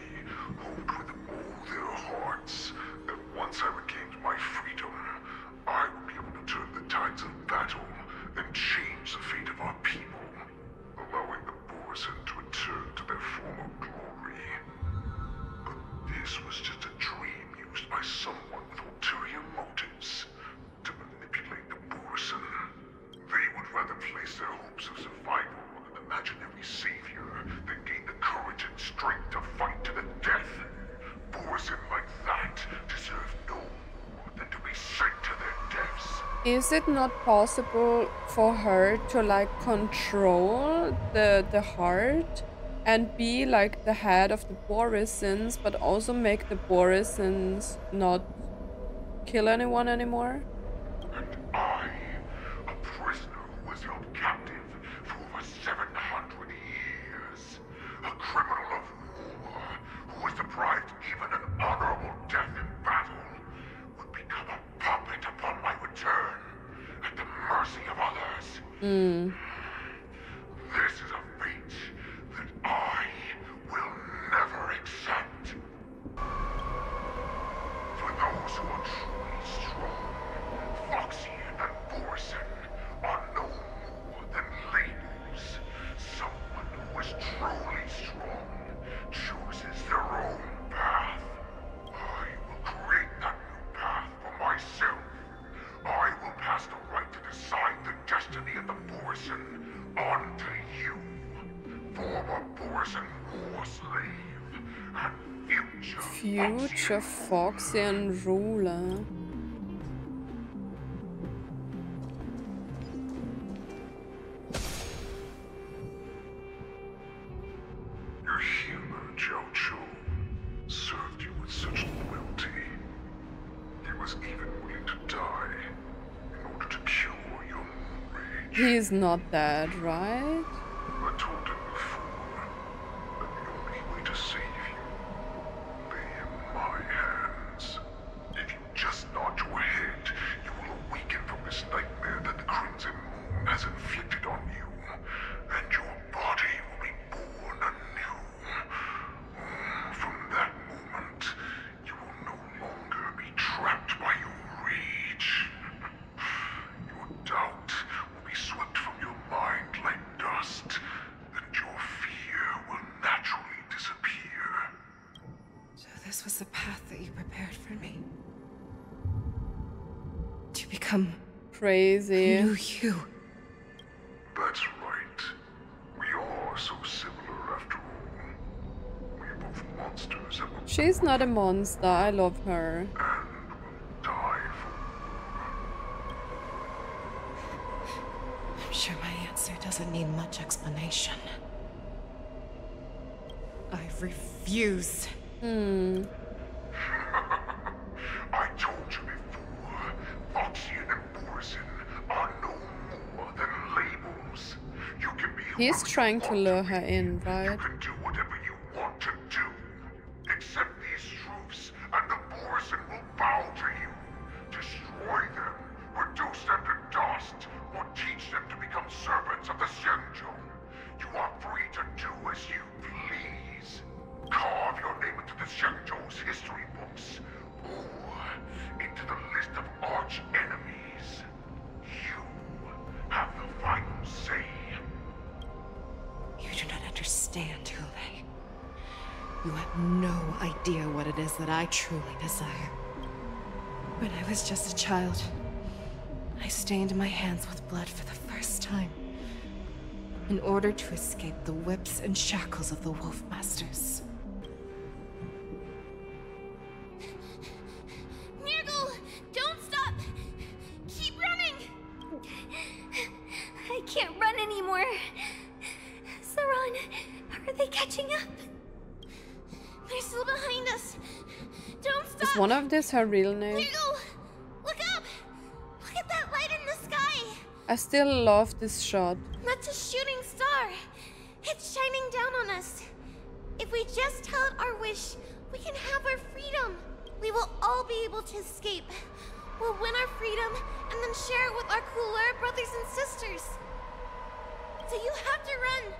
hoped with all their hearts that once I regained my freedom, I would be able to turn the tides of battle and change the fate of our people, allowing the Borison to return to their former glory. But this was just a dream used by someone with ulterior motives to manipulate the Borison. They would rather place their hopes of survival on an imaginary savior than gain the courage and strength to fight to the death. Borison like that deserve no more than to be sent to their deaths. Is it not possible for her to like control the heart and be like the head of the Borisons, but also make the Borisons not kill anyone anymore? And I, a prisoner who was held captive for over 700 years, a criminal of war who was deprived even an honorable death in battle, would become a puppet upon my return, at the mercy of others. This is a fate that I will never accept. For those who are truly strong, Feixiao and Borison are no more than labels. Someone who is truly strong chooses their own path. I will create that new path for myself. I will pass the right to decide the destiny of the Borison on to you, former Borison war slave and future Feixiao ruler. Your healer, Jiaoqiu, served you with such loyalty. He was even willing to die in order to cure your moon rage. He's not dead, right? I told him before that the only way to save you lay in my hands. If you just nod your head, you will awaken from this nightmare that the Crimson Moon has inflicted on you, and your body will be born anew. From that moment, you will no longer be trapped by your rage. Your doubt will be swept from your mind like dust, and your fear will naturally disappear. So this was the path that you prepared for me. To become crazy. New you. That's right. We are so similar after all. We are both monsters that will She's not a monster. I love her. die I'm sure my answer doesn't need much explanation. I refuse. I told you before, Feixiao and Borison are no more than labels. You can be He's trying to lure her in, right? You can do whatever you want to do. Accept these truths, and the Borison will bow to you. Destroy them, reduce them to dust, or teach them to become servants of the Shenzhou. You are free to do as you please. Carve your name into the Shenzhou's history books, or into the list of arch enemies. You have the final say. You do not understand, Hoolay. You have no idea what it is that I truly desire. When I was just a child, I stained my hands with blood for the first time, in order to escape the whips and shackles of the Wolf Masters. Nurgle, don't stop! Keep running! I can't run anymore. Saran, are they catching up? They're still behind us. Don't stop! Is one of this her real name? Nurgle, look up! Look at that light in the sky! I still love this shot. That's a shooting star. It's shining down on us. If we just tell it our wish, we can have our freedom. We will all be able to escape. We'll win our freedom and then share it with our cooler brothers and sisters. So you have to run!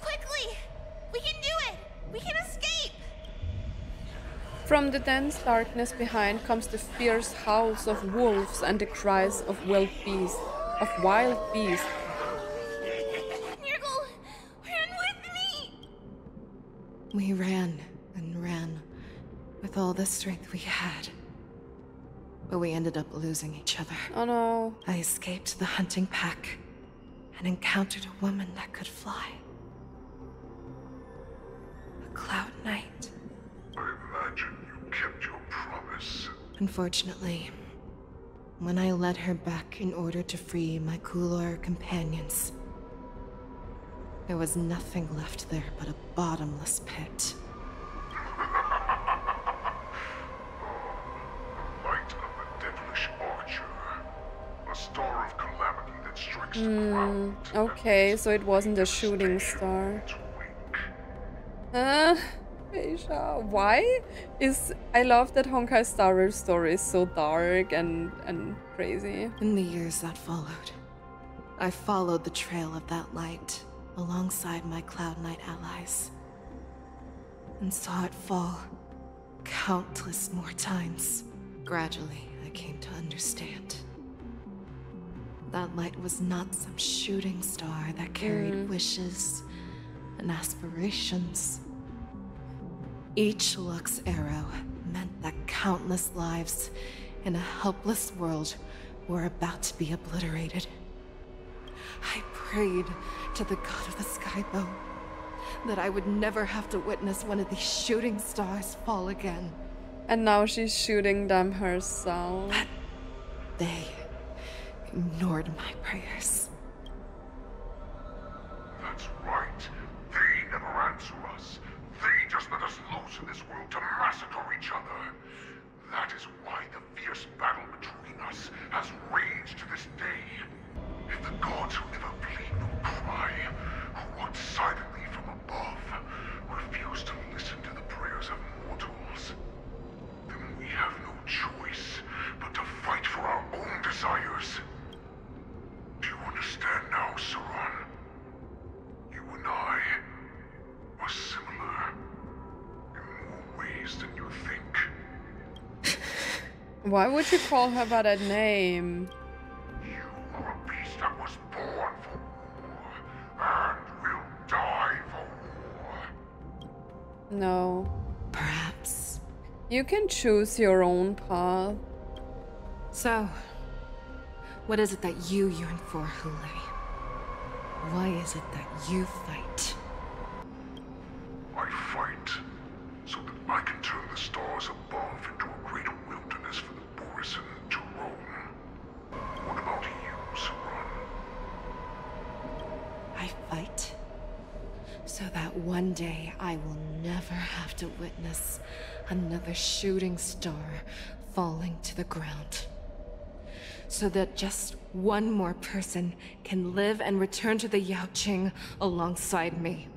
Quickly! We can do it! We can escape! From the dense darkness behind comes the fierce howls of wolves and the cries of wild beasts. Nurgle, run with me! We ran and ran with all the strength we had. But we ended up losing each other. Oh no. I escaped the hunting pack and encountered a woman that could fly. A Cloud Knight. I imagine you kept your promise. Unfortunately, when I led her back in order to free my Kulor companions, there was nothing left there but a bottomless pit. Light of the devilish archer. A star of calamity that strikes the ground. Okay, so it wasn't a shooting star. Feixiao. Why? I love that Honkai Star Wars story is so dark and crazy. In the years that followed, I followed the trail of that light alongside my Cloud Knight allies, and saw it fall countless more times. Gradually, I came to understand. That light was not some shooting star that carried wishes and aspirations. Each Lux arrow meant that countless lives in a helpless world were about to be obliterated. I prayed to the god of the skybow that I would never have to witness one of these shooting stars fall again. And now she's shooting them herself. But they ignored my prayers. That's right. They never answer us. They just let us loose in this world to massacre each other. That is why the fierce battle between us has raged to this day. If the gods who never plead nor cry, who watch silently from above, refuse to listen to the prayers of mortals, then we have no choice but to fight for our own desires. Do you understand now, Saran? You and I are similar in more ways than you think. Why would you call her by that name? You are a beast that was born for war and will die for war. No. Perhaps. You can choose your own path. So, what is it that you yearn for, Hoolay? Why is it that you fight? I fight so that I can turn the stars above into a great wilderness for the Borisin to roam. What about you, Saran? I fight so that one day I will never have to witness another shooting star falling to the ground. So that just one more person can live and return to the Yaoqiu alongside me.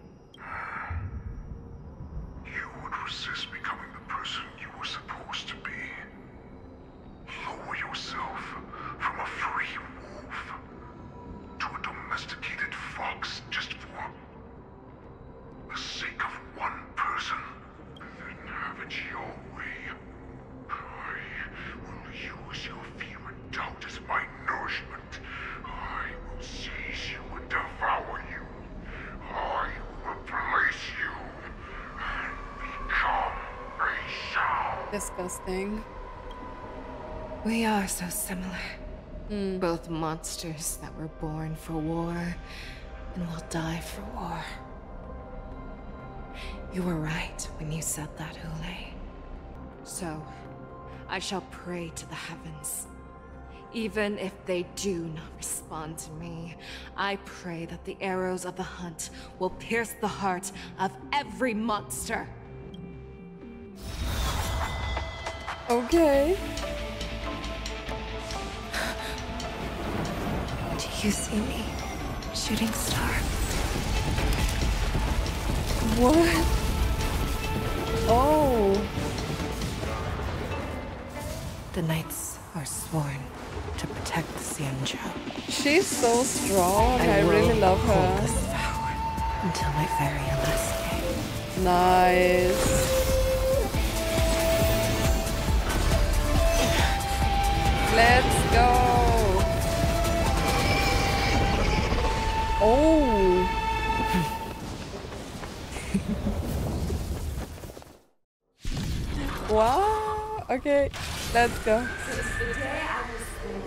You would resist becoming the person you were supposed to be. Lower yourself from a free wolf to a domesticated fox just for the sake of one person. Then have it your way. I will use your fear and doubt as my nourishment. I will seize you and devour you. I will replace you and become Feixiao. Disgusting. We are so similar. Both monsters that were born for war and will die for war. You were right when you said that, Hoolay. So, I shall pray to the heavens. Even if they do not respond to me, I pray that the arrows of the hunt will pierce the heart of every monster. Okay. Do you see me, shooting star? What? Oh. The nights are sworn to protect the Xianzhou. She's so strong. I really love her. This power until my very last day. Nice. Let's go. Oh. Wow. Okay, let's go. Since the day I was born,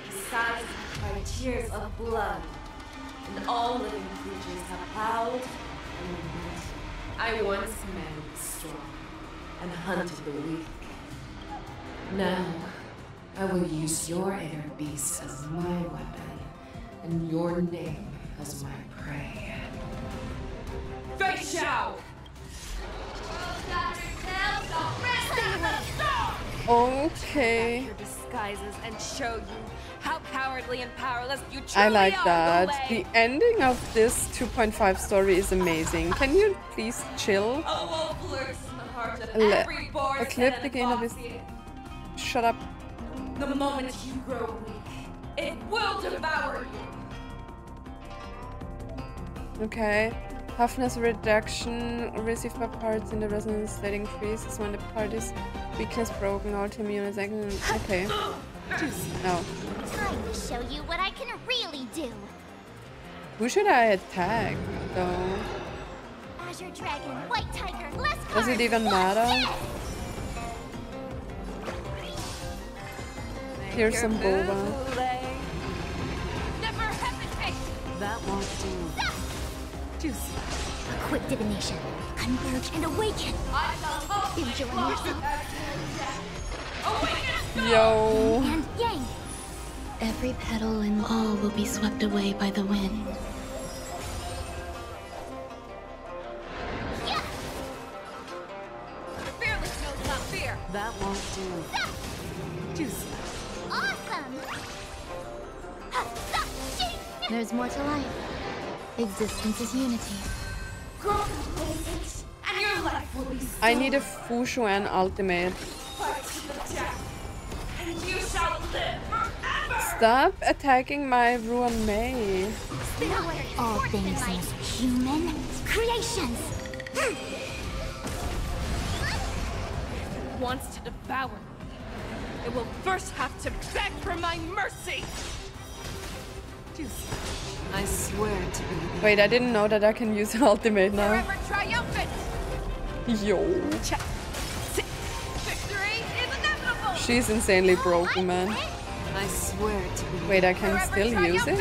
besides by tears of blood, and all living creatures have plowed and lived. I once man was strong and hunted the weak. Now, I will use your air beast as my weapon, and your name as my prey. Feixiao! Okay. Your disguises and show you how cowardly and powerless you truly I like are, that. Hoolay. The ending of this 2.5 story is amazing. Can you please chill? A wolf lurks in the heart of every boar's A clip head the and game of his. bossy. Shut up. The moment you grow weak, it will devour you. Okay. Toughness reduction received by parts in the resonance state increases when the part is weakness broken. Autoimmune is okay. No. Time to show you what I can really do. Who should I attack though? Azure Dragon, White Tiger, less Does it even matter? Here's some boba. Never hesitate. That won't do. Juicy. A quick divination. Converge and awaken. Enjoy yourself. Yo. And yang. Every petal and all will be swept away by the wind. Fearless knows not fear. That won't do. Juicy. Awesome. There's more to life. Existence is unity. Grow complacent, and your life will be still. I need a Fushuan ultimate. Fight to the death, and you shall live forever. Stop attacking my Ruan Mei. All things must human creations. It wants to devour me. It will first have to beg for my mercy. I swear to be the Wait, I didn't know that I can use an ultimate now. Forever triumphant. Yo. Victory is inevitable. She's insanely broken, man. I swear to be. Wait, I can still use it?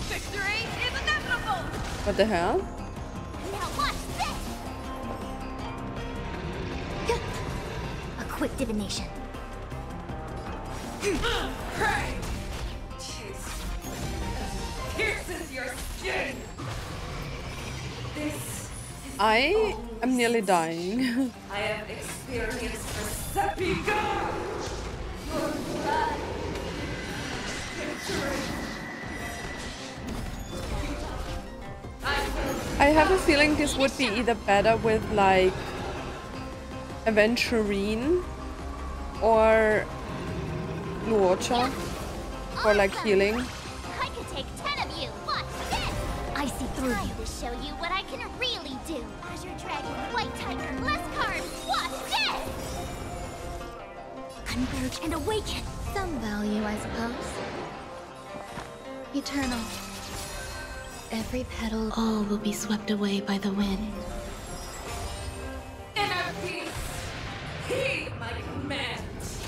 Victory is inevitable. What the hell? Now watch this. A quick divination. Pray. Pierces your skin. This I am nearly dying. I have experienced for Sepiga. Your blood. Victory. I have a feeling this would be either better with like Aventurine or Luocha for like healing. I could take 10 of you. Watch this. I see through you. To show you what I can really do. Azure Dragon, White Tiger, less carbs. Watch this. Converge and awaken. Some value, I suppose. Eternal. Every petal, all will be swept away by the wind. Inner peace. Heed my commands.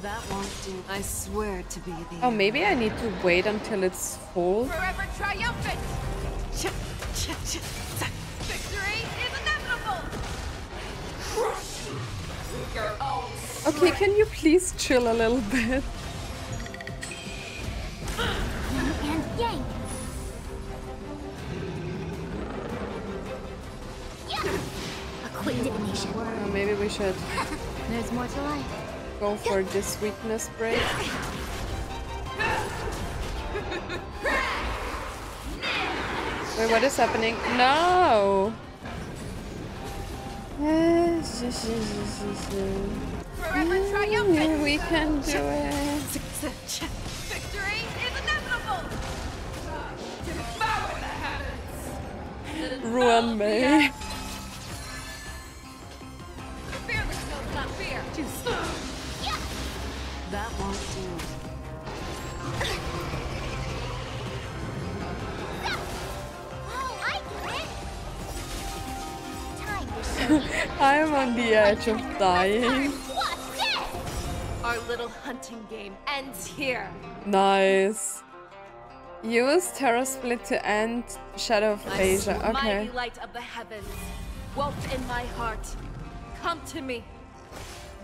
That won't do. I swear to be the. Oh, maybe I need to wait until it's full. Forever triumphant. Victory is inevitable. Crush you with your own Okay, can you please chill a little bit? And yang. A quick divination. Oh, maybe we should There's more to life. go for this weakness break. Wait, what is happening? No! Forever triumphant. We can do it. Victory is inevitable. Devour the heavens. Ruin me. Fearless knows not fear. That won't do. I'm on the edge of dying. Our little hunting game ends here. Nice. Use Terror Split to end Shadow of Feixiao. Okay. Mighty light of the heavens, woke in my heart. Come to me.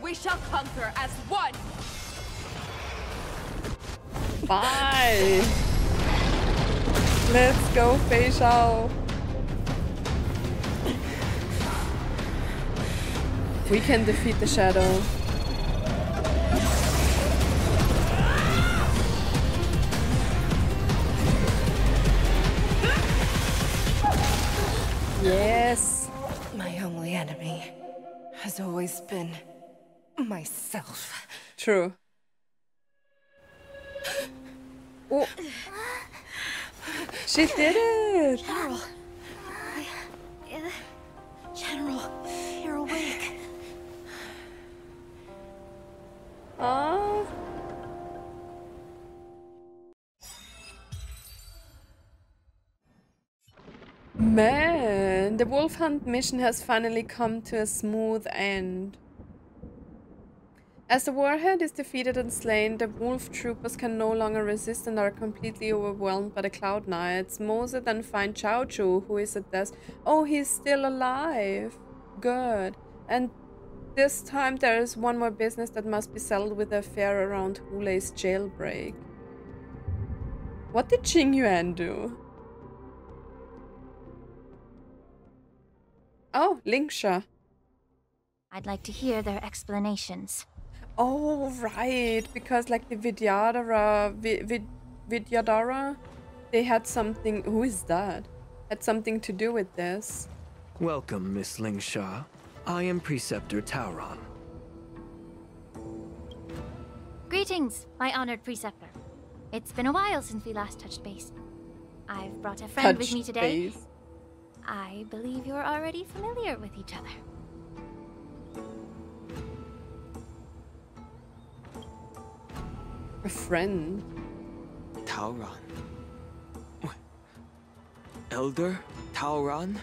We shall conquer as one. Bye. Let's go, Feixiao. We can defeat the shadow. Yes. My only enemy has always been myself. True. Oh. She did it! General, you're awake. Oh. Man, the wolf hunt mission has finally come to a smooth end. As the warhead is defeated and slain, the wolf troopers can no longer resist and are completely overwhelmed by the Cloud Knights. Mose then finds Jiaoqiu, who is at death. Oh, he's still alive. Good. And this time there is one more business that must be settled with the affair around Hoolay's jailbreak. What did Qingyuan do? Oh, Lingsha. I'd like to hear their explanations. Oh, right. Because like the Vidyadhara, they had something... Who is that? Had something to do with this. Welcome, Miss Lingsha. I am Preceptor Tauron. Greetings, my honored Preceptor. It's been a while since we last touched base. I've brought a friend with me today. I believe you're already familiar with each other. A friend? Tauron. Elder Tauron?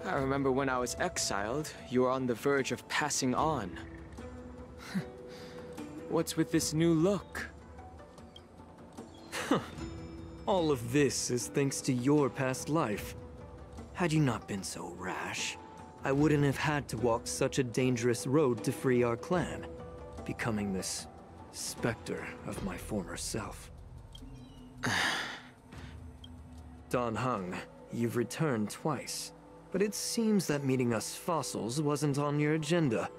I remember when I was exiled, you were on the verge of passing on. What's with this new look? All of this is thanks to your past life. Had you not been so rash, I wouldn't have had to walk such a dangerous road to free our clan, becoming this specter of my former self. Dan Heng, you've returned twice, but it seems that meeting us fossils wasn't on your agenda.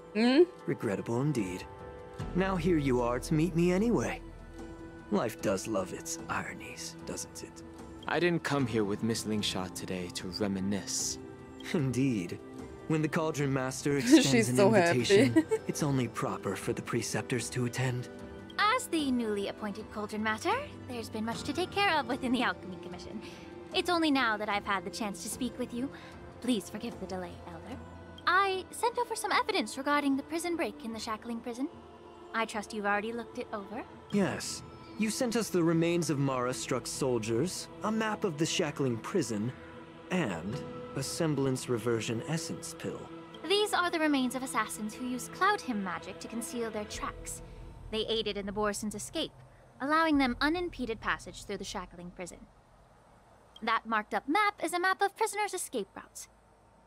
Regrettable indeed. Now here you are to meet me anyway. Life does love its ironies, doesn't it? I didn't come here with Miss Lingsha today to reminisce. Indeed. When the Cauldron Master extends an invitation, it's only proper for the Preceptors to attend. As the newly appointed Cauldron Master, there's been much to take care of within the Alchemy Commission. It's only now that I've had the chance to speak with you. Please forgive the delay, Elder. I sent over some evidence regarding the prison break in the Shackling Prison. I trust you've already looked it over. Yes. You sent us the remains of Mara-struck soldiers, a map of the Shackling Prison, and a semblance reversion essence pill. These are the remains of assassins who used Cloud Hymn magic to conceal their tracks. They aided in the Borison's escape, allowing them unimpeded passage through the Shackling Prison. That marked-up map is a map of prisoners' escape routes.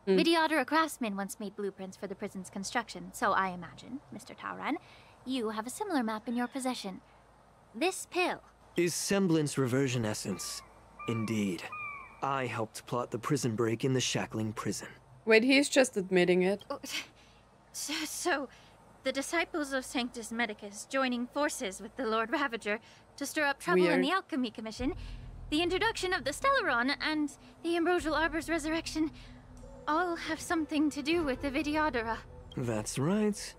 Vidyadhara craftsmen once made blueprints for the prison's construction, so I imagine, Mr. Tauron, you have a similar map in your possession. This pill is semblance reversion essence. Indeed. I helped plot the prison break in the Shackling Prison. Wait, he's just admitting it. So, the disciples of Sanctus Medicus joining forces with the Lord Ravager to stir up trouble in the Alchemy Commission, the introduction of the Stellaron, and the Ambrosial Arbor's resurrection. all have something to do with the Vidyadhara. That's right.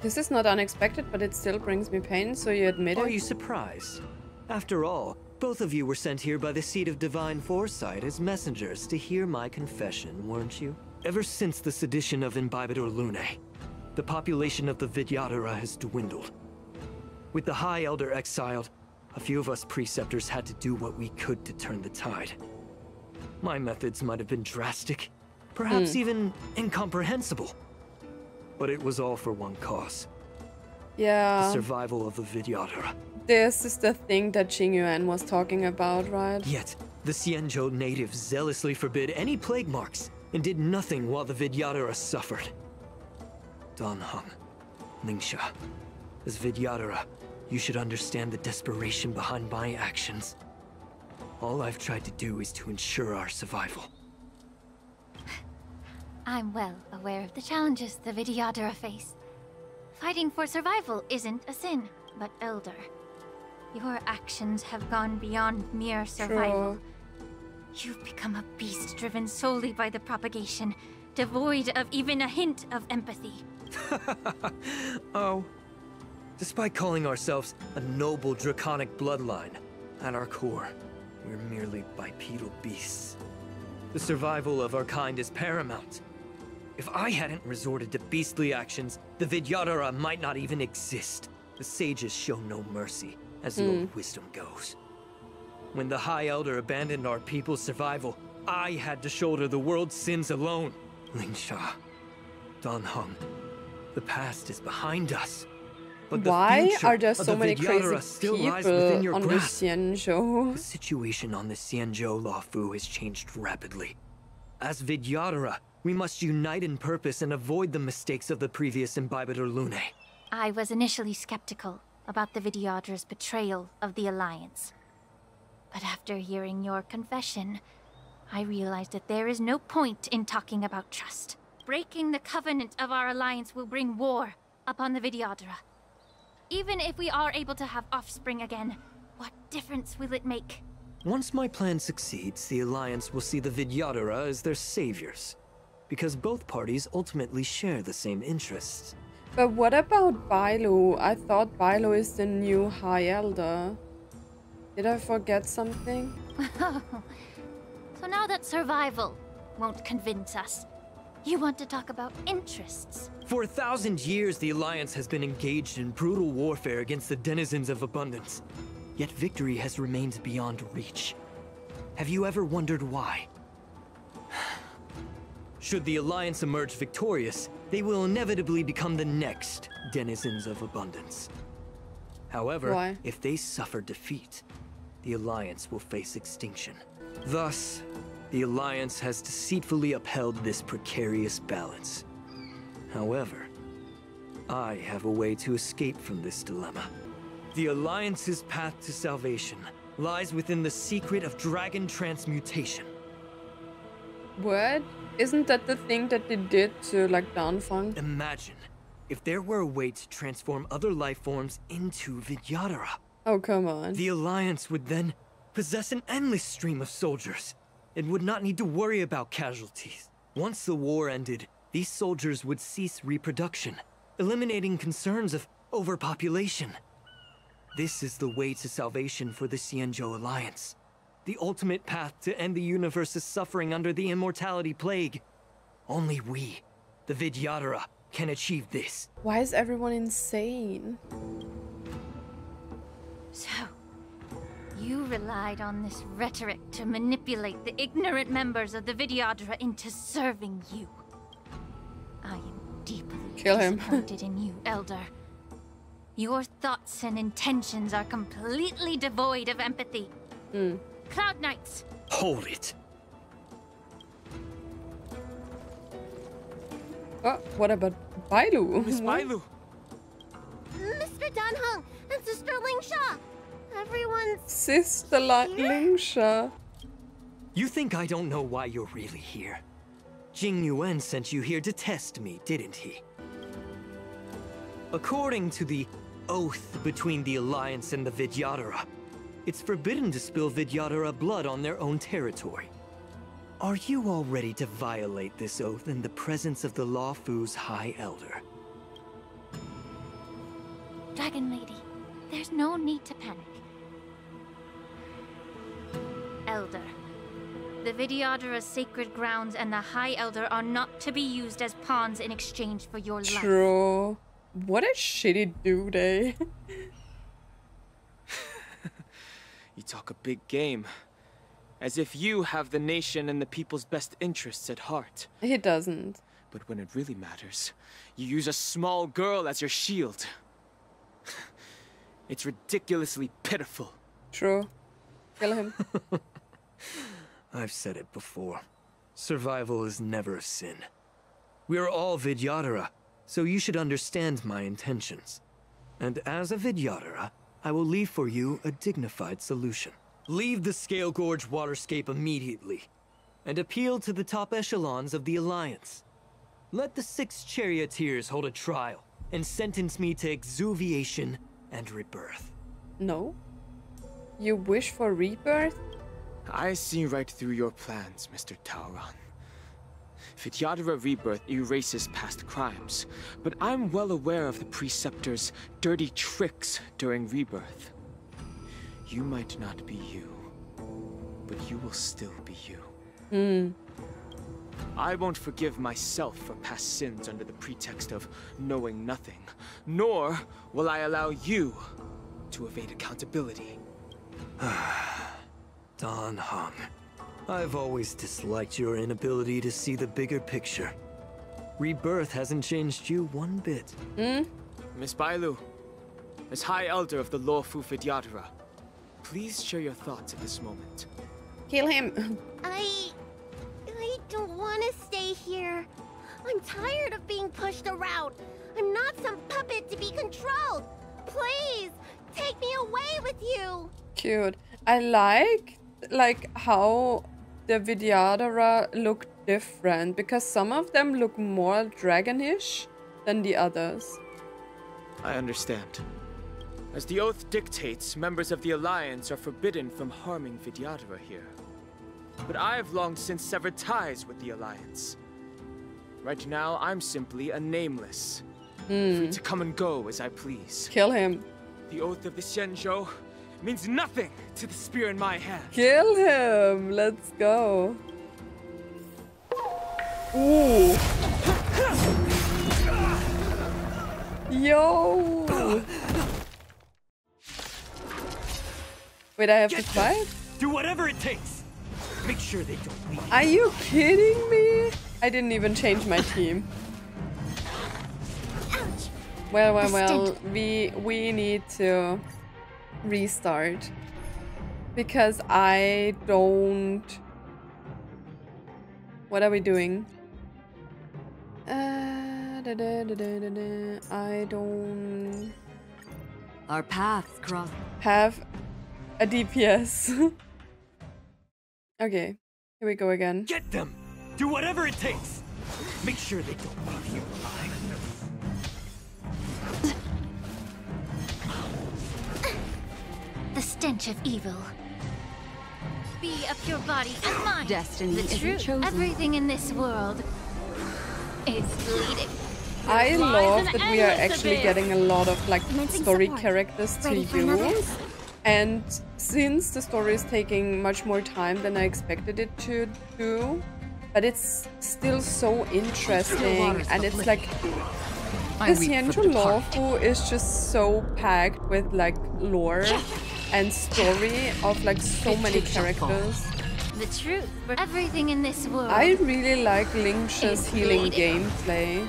This is not unexpected, but it still brings me pain, so you admit it? Are you surprised? After all, both of you were sent here by the seat of divine foresight as messengers to hear my confession, weren't you? Ever since the sedition of Imbibitor Lunae, the population of the Vidyadhara has dwindled. With the High Elder exiled, a few of us preceptors had to do what we could to turn the tide. My methods might have been drastic, perhaps even incomprehensible. But it was all for one cause. Yeah. The survival of the Vidyadhara. This is the thing that Jingyuan was talking about, right? Yet, the Xianzhou natives zealously forbid any plague marks and did nothing while the Vidyadhara suffered. Danheng, Lingsha, as Vidyadhara, you should understand the desperation behind my actions. All I've tried to do is to ensure our survival. I'm well aware of the challenges the Vidyadhara face. Fighting for survival isn't a sin, but Elder. Your actions have gone beyond mere survival. True. You've become a beast driven solely by the propagation, devoid of even a hint of empathy. Oh. Despite calling ourselves a noble draconic bloodline, at our core, we're merely bipedal beasts. The survival of our kind is paramount. If I hadn't resorted to beastly actions, the Vidyadhara might not even exist. The sages show no mercy, as the old wisdom goes. When the High Elder abandoned our people's survival, I had to shoulder the world's sins alone. Lingsha, Danheng, the past is behind us. But why are there so many crazy people on the Xianzhou? The situation on the Xianzhou Luofu has changed rapidly. As Vidyadhara, we must unite in purpose and avoid the mistakes of the previous Imbibitor Lunae. I was initially skeptical about the Vidyadhara's betrayal of the Alliance. But after hearing your confession, I realized that there is no point in talking about trust. Breaking the covenant of our alliance will bring war upon the Vidyadhara. Even if we are able to have offspring again, what difference will it make? Once my plan succeeds, the Alliance will see the Vidyadhara as their saviors. Because both parties ultimately share the same interests. But what about Bailu? I thought Bailu is the new High Elder. Did I forget something? So now that survival won't convince us, you want to talk about interests? For 1,000 years, the Alliance has been engaged in brutal warfare against the denizens of abundance. Yet victory has remained beyond reach. Have you ever wondered why? Should the Alliance emerge victorious, they will inevitably become the next denizens of abundance. However, if they suffer defeat, the Alliance will face extinction. Thus, the Alliance has deceitfully upheld this precarious balance. However, I have a way to escape from this dilemma. The Alliance's path to salvation lies within the secret of dragon transmutation. What? Isn't that the thing that they did to, like, Danfeng? Imagine if there were a way to transform other life forms into Vidyadhara. Oh, come on. The Alliance would then possess an endless stream of soldiers and would not need to worry about casualties. Once the war ended, these soldiers would cease reproduction, eliminating concerns of overpopulation. This is the way to salvation for the Xianzhou Alliance. The ultimate path to end the universe's suffering under the immortality plague. Only we, the Vidyadhara, can achieve this. Why is everyone insane? So, you relied on this rhetoric to manipulate the ignorant members of the Vidyadhara into serving you. I am deeply disappointed in you, Elder. Your thoughts and intentions are completely devoid of empathy. Cloud Knights! Hold it! Oh, what about Bailu? Miss Bailu! Mr. Danheng and Sister Lingsha! Everyone's... Sister Lingsha. You think I don't know why you're really here? Jingyuan sent you here to test me, didn't he? According to the oath between the Alliance and the Vidyadhara, it's forbidden to spill Vidyadhara blood on their own territory. Are you all ready to violate this oath in the presence of the Luofu's High Elder? Dragon Lady, there's no need to panic. Elder, the Vidyadhara's sacred grounds and the High Elder are not to be used as pawns in exchange for your life. True. What a shitty dude, eh? You talk a big game. As if you have the nation and the people's best interests at heart. He doesn't. But when it really matters, you use a small girl as your shield. It's ridiculously pitiful. True. Kill him. I've said it before. Survival is never a sin. We are all Vidyadhara, so you should understand my intentions. And as a Vidyadhara, I will leave for you a dignified solution. Leave the Scale Gorge waterscape immediately, and appeal to the top echelons of the Alliance. Let the 6 charioteers hold a trial, and sentence me to exuviation and rebirth. No? You wish for rebirth? I see right through your plans, Mr. Tauron. Vidyadhara rebirth erases past crimes, but I'm well aware of the Preceptor's dirty tricks during rebirth. You might not be you, but you will still be you. I won't forgive myself for past sins under the pretext of knowing nothing, nor will I allow you to evade accountability. Dan Heng, I've always disliked your inability to see the bigger picture. Rebirth hasn't changed you one bit. Miss Bailu, as High Elder of the Luofu Vidyadhara, please share your thoughts at this moment. Kill him. I don't want to stay here. I'm tired of being pushed around. I'm not some puppet to be controlled. Please, take me away with you. Cute. I like how the Vidyadhara look different, because some of them look more dragonish than the others. I understand. As the oath dictates, members of the Alliance are forbidden from harming Vidyadhara here. But I've long since severed ties with the Alliance. Right now, I'm simply a nameless. Free to come and go as I please. Kill him. The oath of the Xianzhou means nothing to the spear in my hand. Kill him. Let's go. Ooh. Yo. Wait, I have to fight? Do whatever it takes. Make sure they don't leave. Are you kidding me? I didn't even change my team. Well, we need to restart, because I don't... What are we doing? I don't... Our paths cross. Have a DPS. Okay, here we go again. Get them! Do whatever it takes! Make sure they don't leave you alive. The stench of evil. Be a pure body and mind. Destiny the isn't truth. chosen. Everything in this world is bleeding. I love that we are actually getting a lot of like story characters to use. And since the story is taking much more time than I expected it to do, but it's still so interesting, and it's like the Xianzhou Luofu is just so packed with like lore and story of like so many characters. The truth for everything in this world. I really like Lingxia's healing gameplay.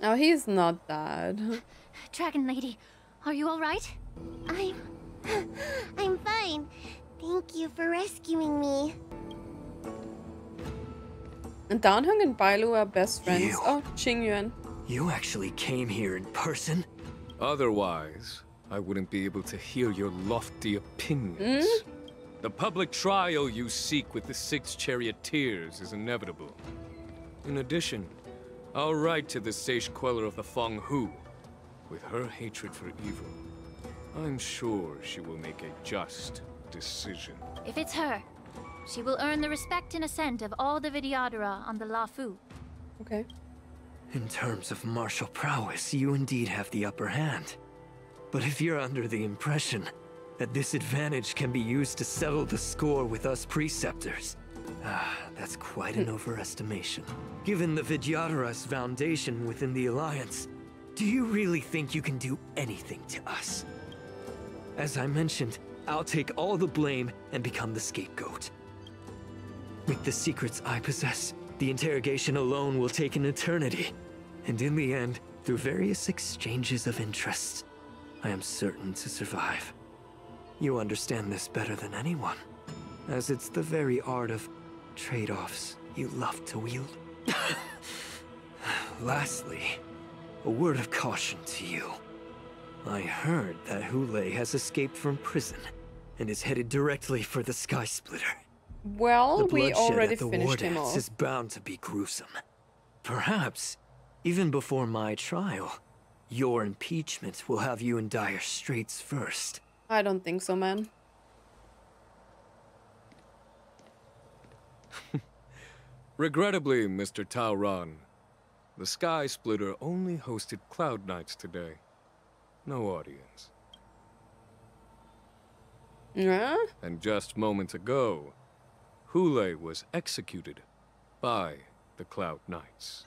Now he's not bad. Dragon Lady, are you all right? I'm fine. Thank you for rescuing me. And Dan Heng and Bailu are best friends. Oh, Qingyuan. You actually came here in person? Otherwise, I wouldn't be able to hear your lofty opinions. The public trial you seek with the 6 charioteers is inevitable. In addition, I'll write to the sage queller of the Feng Hu with her hatred for evil. I'm sure she will make a just decision. If it's her, she will earn the respect and assent of all the Vidyadhara on the Luofu. Okay. In terms of martial prowess, you indeed have the upper hand. But if you're under the impression that this advantage can be used to settle the score with us preceptors, that's quite an overestimation. Given the Vidyadhara's foundation within the Alliance, do you really think you can do anything to us? As I mentioned, I'll take all the blame and become the scapegoat. With the secrets I possess, the interrogation alone will take an eternity. And in the end, through various exchanges of interests, I am certain to survive. You understand this better than anyone, as it's the very art of trade-offs you love to wield. Lastly, a word of caution to you. I heard that Hoolay has escaped from prison and is headed directly for the Sky Splitter. Well, we already finished him off. The bloodshed at the Wardance is bound to be gruesome. Perhaps, even before my trial, your impeachment will have you in dire straits first. I don't think so, man. Regrettably, Mr. Taoran, the Sky Splitter only hosted Cloud Knights today. No audience. Yeah? And just moments ago, Hoolay was executed by the Cloud Knights.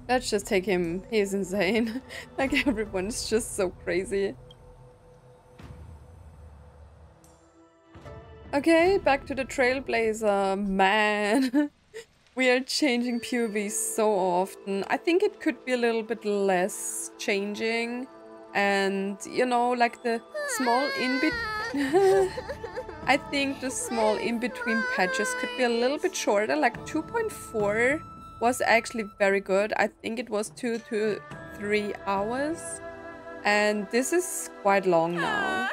Let's just take him. He's insane. Like, everyone's just so crazy. Okay, back to the Trailblazer. Man. We are changing POV so often. I think it could be a little bit less changing. And, you know, like the small in-between... I think the small in-between patches could be a little bit shorter. Like 2.4 was actually very good. I think it was 2 to 3 hours. And this is quite long now.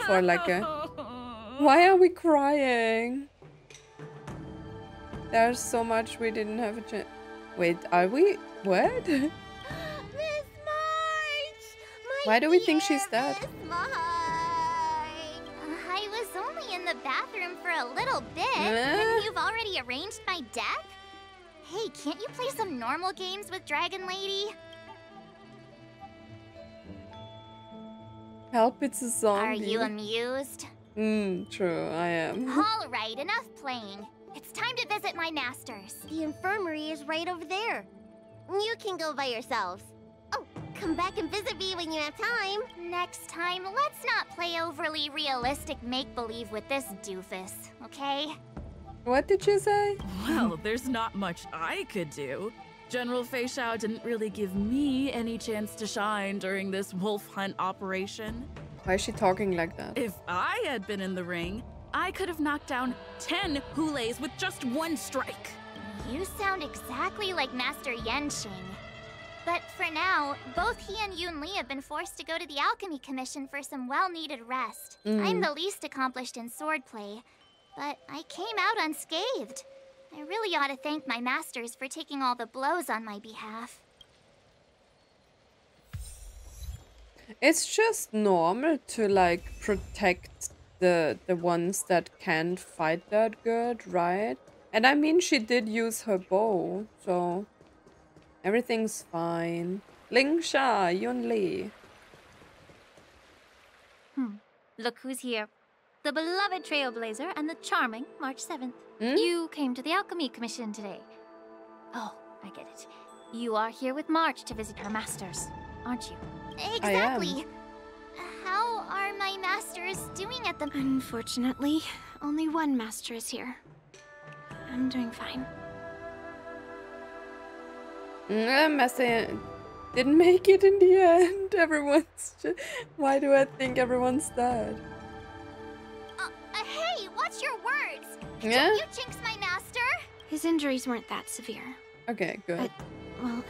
For like a... Why are we crying? There's so much we didn't have a chance. Wait, are we? What? Miss March! Why do we think she's dead? I was only in the bathroom for a little bit, and you've already arranged my deck? Hey, can't you play some normal games with Dragon Lady? Help, it's a zombie. Are you amused? True, I am. Alright, enough playing. It's time to visit my masters. The infirmary is right over there. You can go by yourselves. Oh, come back and visit me when you have time. Next time, let's not play overly realistic make-believe with this doofus, okay? What did you say? Well, there's not much I could do. General Feixiao didn't really give me any chance to shine during this wolf hunt operation. Why is she talking like that? If I had been in the ring, I could have knocked down 10 Hoolays with just one strike. You sound exactly like Master Yenshing. But for now, both he and Yunli have been forced to go to the Alchemy Commission for some well-needed rest. I'm the least accomplished in swordplay, but I came out unscathed. I really ought to thank my masters for taking all the blows on my behalf. It's just normal to, like, protect the ones that can't fight that good, right? And I mean, she did use her bow, so everything's fine. Lingsha, Yunli. Look who's here. The beloved Trailblazer and the charming March 7th. You came to the Alchemy Commission today. Oh, I get it. You are here with March to visit her masters, aren't you? Exactly. How are my masters doing at the... Unfortunately, only one master is here. I'm doing fine. Master didn't make it in the end. Everyone's just... Why do I think everyone's dead? Hey, watch your words! Yeah? Don't you jinx my master? His injuries weren't that severe. Okay, good. But, well,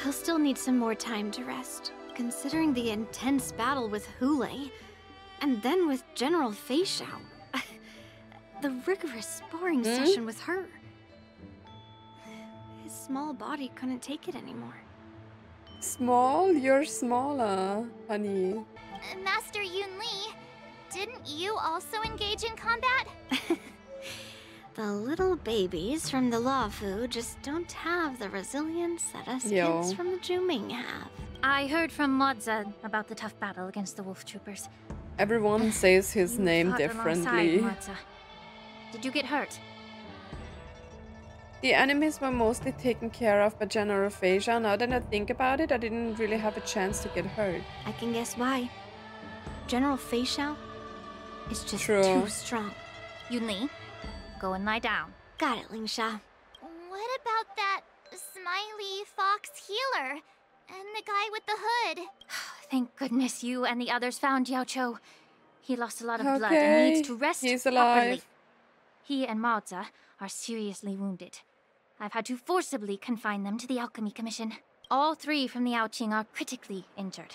he'll still need some more time to rest. Considering the intense battle with Hoolay, And then with General Feixiao. The rigorous sparring session with her. His small body couldn't take it anymore. Small? You're smaller, honey. Master Yun Li, didn't you also engage in combat? The little babies from the Luofu just don't have the resilience that us kids from the Zhuming have. I heard from Moza about the tough battle against the wolf troopers. Everyone says his name differently. Did you get hurt? The enemies were mostly taken care of by General Feixiao. Now that I think about it, I didn't really have a chance to get hurt. I can guess why. General Feixiao is just too strong. Yun Li, go and lie down. Got it, Lingsha. What about that smiley fox healer and the guy with the hood? Thank goodness you and the others found Jiaoqiu. He lost a lot of blood and needs to rest properly. He and Maoza are seriously wounded. I've had to forcibly confine them to the Alchemy Commission. All 3 from the Yaoqing are critically injured.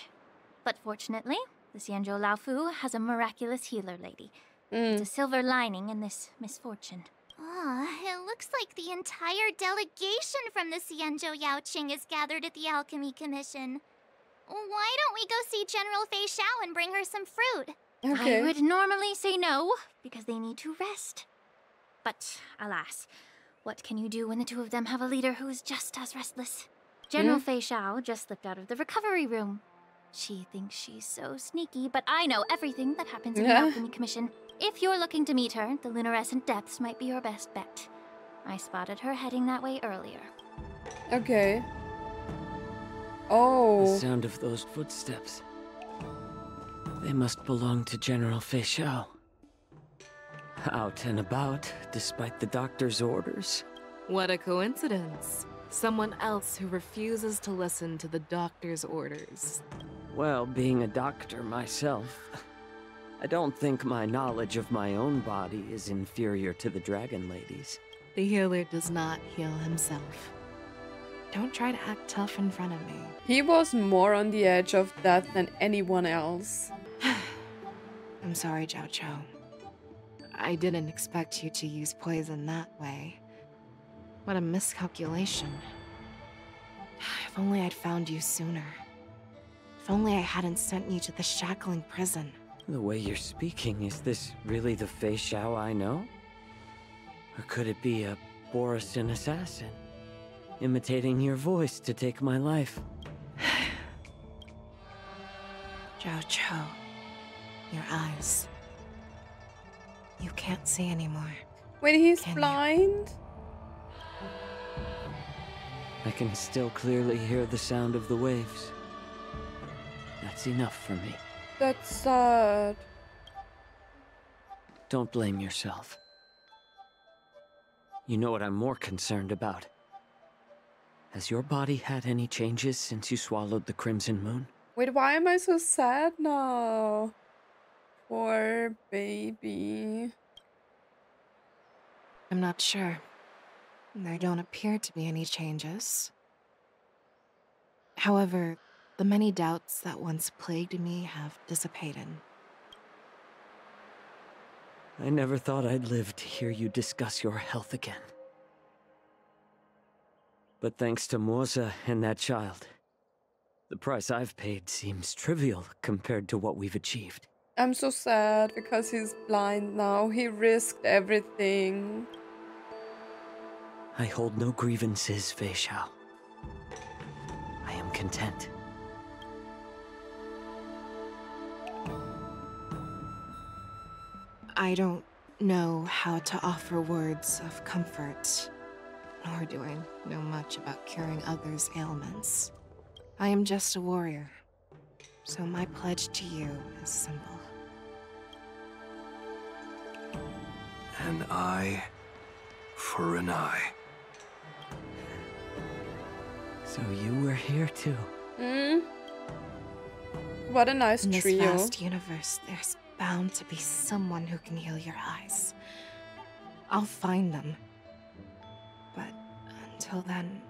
But fortunately, the Xianzhou Laofu has a miraculous healer lady. It's a silver lining in this misfortune. It looks like the entire delegation from the Xianzhou Yaoqing is gathered at the Alchemy Commission. Why don't we go see General Feixiao and bring her some fruit? I would normally say no, because they need to rest. But, alas, what can you do when the 2 of them have a leader who is just as restless? General Feixiao just slipped out of the recovery room. She thinks she's so sneaky, but I know everything that happens in the Alchemy Commission. If you're looking to meet her, the luminescent depths might be your best bet. I spotted her heading that way earlier. Okay. Oh. The sound of those footsteps. They must belong to General Feixiao. Out and about, despite the doctor's orders. What a coincidence. Someone else who refuses to listen to the doctor's orders. Well, being a doctor myself, I don't think my knowledge of my own body is inferior to the Dragon Lady's. The healer does not heal himself. Don't try to act tough in front of me. He was more on the edge of death than anyone else. I'm sorry, Jiaoqiu. I didn't expect you to use poison that way. What a miscalculation. If only I'd found you sooner. If only I hadn't sent you to the shackling prison. The way you're speaking, is this really the Feixiao I know? Or could it be a Borisin assassin, imitating your voice to take my life? Jiaoqiu, your eyes. You can't see anymore. Wait, he's blind? I can still clearly hear the sound of the waves. That's enough for me. That's sad. Don't blame yourself. You know what I'm more concerned about? Has your body had any changes since you swallowed the Crimson Moon? Wait, why am I so sad now? Poor baby. I'm not sure. There don't appear to be any changes. However, the many doubts that once plagued me have dissipated. I never thought I'd live to hear you discuss your health again. But thanks to Moza and that child, the price I've paid seems trivial compared to what we've achieved. I'm so sad because he's blind now. He risked everything. I hold no grievances, Feixiao. I am content. I don't know how to offer words of comfort, nor do I know much about curing others' ailments. I am just a warrior, so my pledge to you is simple. An eye for an eye. So you were here too. What a nice trio. In this vast universe, there's bound to be someone who can heal your eyes. I'll find them. But until then...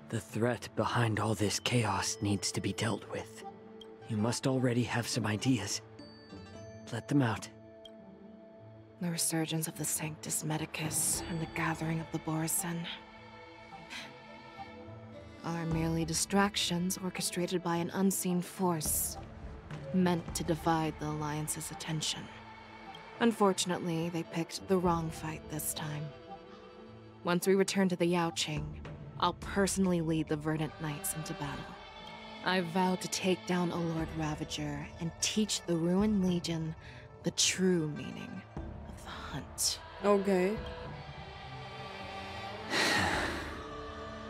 The threat behind all this chaos needs to be dealt with. You must already have some ideas. Let them out. The resurgence of the Sanctus Medicus and the gathering of the Borisin are merely distractions orchestrated by an unseen force, meant to divide the Alliance's attention. Unfortunately, they picked the wrong fight this time. Once we return to the Yaoqing, I'll personally lead the Verdant Knights into battle. I vow to take down a Lord Ravager and teach the Ruined Legion the true meaning of the hunt. Okay.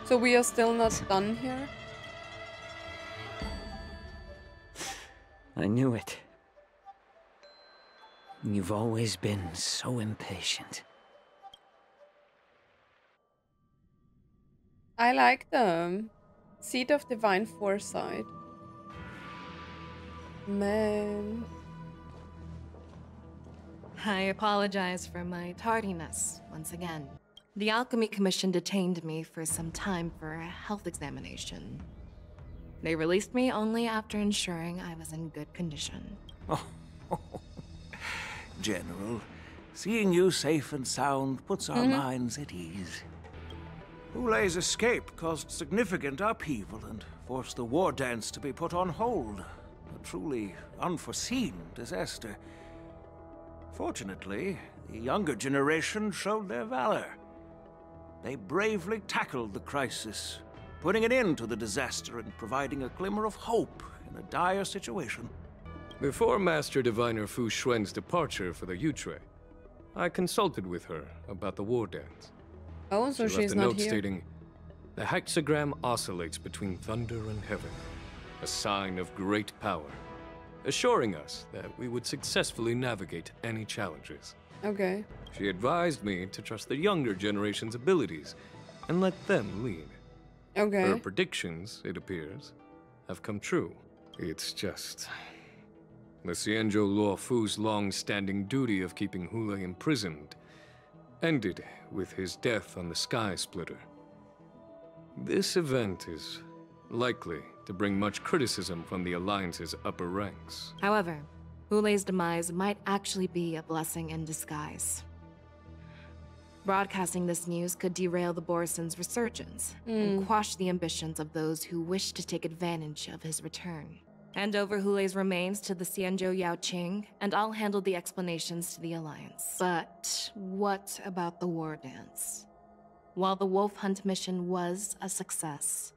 So we are still not done here? I knew it. You've always been so impatient. I like them. Seed of Divine Foresight. Man. I apologize for my tardiness once again. The Alchemy Commission detained me for some time for a health examination. They released me only after ensuring I was in good condition. Oh, General, seeing you safe and sound puts our minds at ease. Hoolay's escape caused significant upheaval and forced the Wardance to be put on hold. A truly unforeseen disaster. Fortunately, the younger generation showed their valor. They bravely tackled the crisis, putting an end to the disaster and providing a glimmer of hope in a dire situation. Before Master Diviner Fu Xuan's departure for the Yutre, I consulted with her about the Wardance. Oh, so she she's left a not note here. stating, "The hexagram oscillates between thunder and heaven, a sign of great power, assuring us that we would successfully navigate any challenges." Okay. She advised me to trust the younger generation's abilities and let them lead. Okay. Her predictions, it appears, have come true. It's just... the Xianzhou Luofu's long-standing duty of keeping Hoolay imprisoned ended with his death on the Sky Splitter. This event is likely to bring much criticism from the Alliance's upper ranks. However, Hoolay's demise might actually be a blessing in disguise. Broadcasting this news could derail the Borisin's resurgence and quash the ambitions of those who wish to take advantage of his return. Hand over Hoolay's remains to the Xianzhou Yaoqing, and I'll handle the explanations to the Alliance. But what about the Wardance? While the Wolf Hunt mission was a success,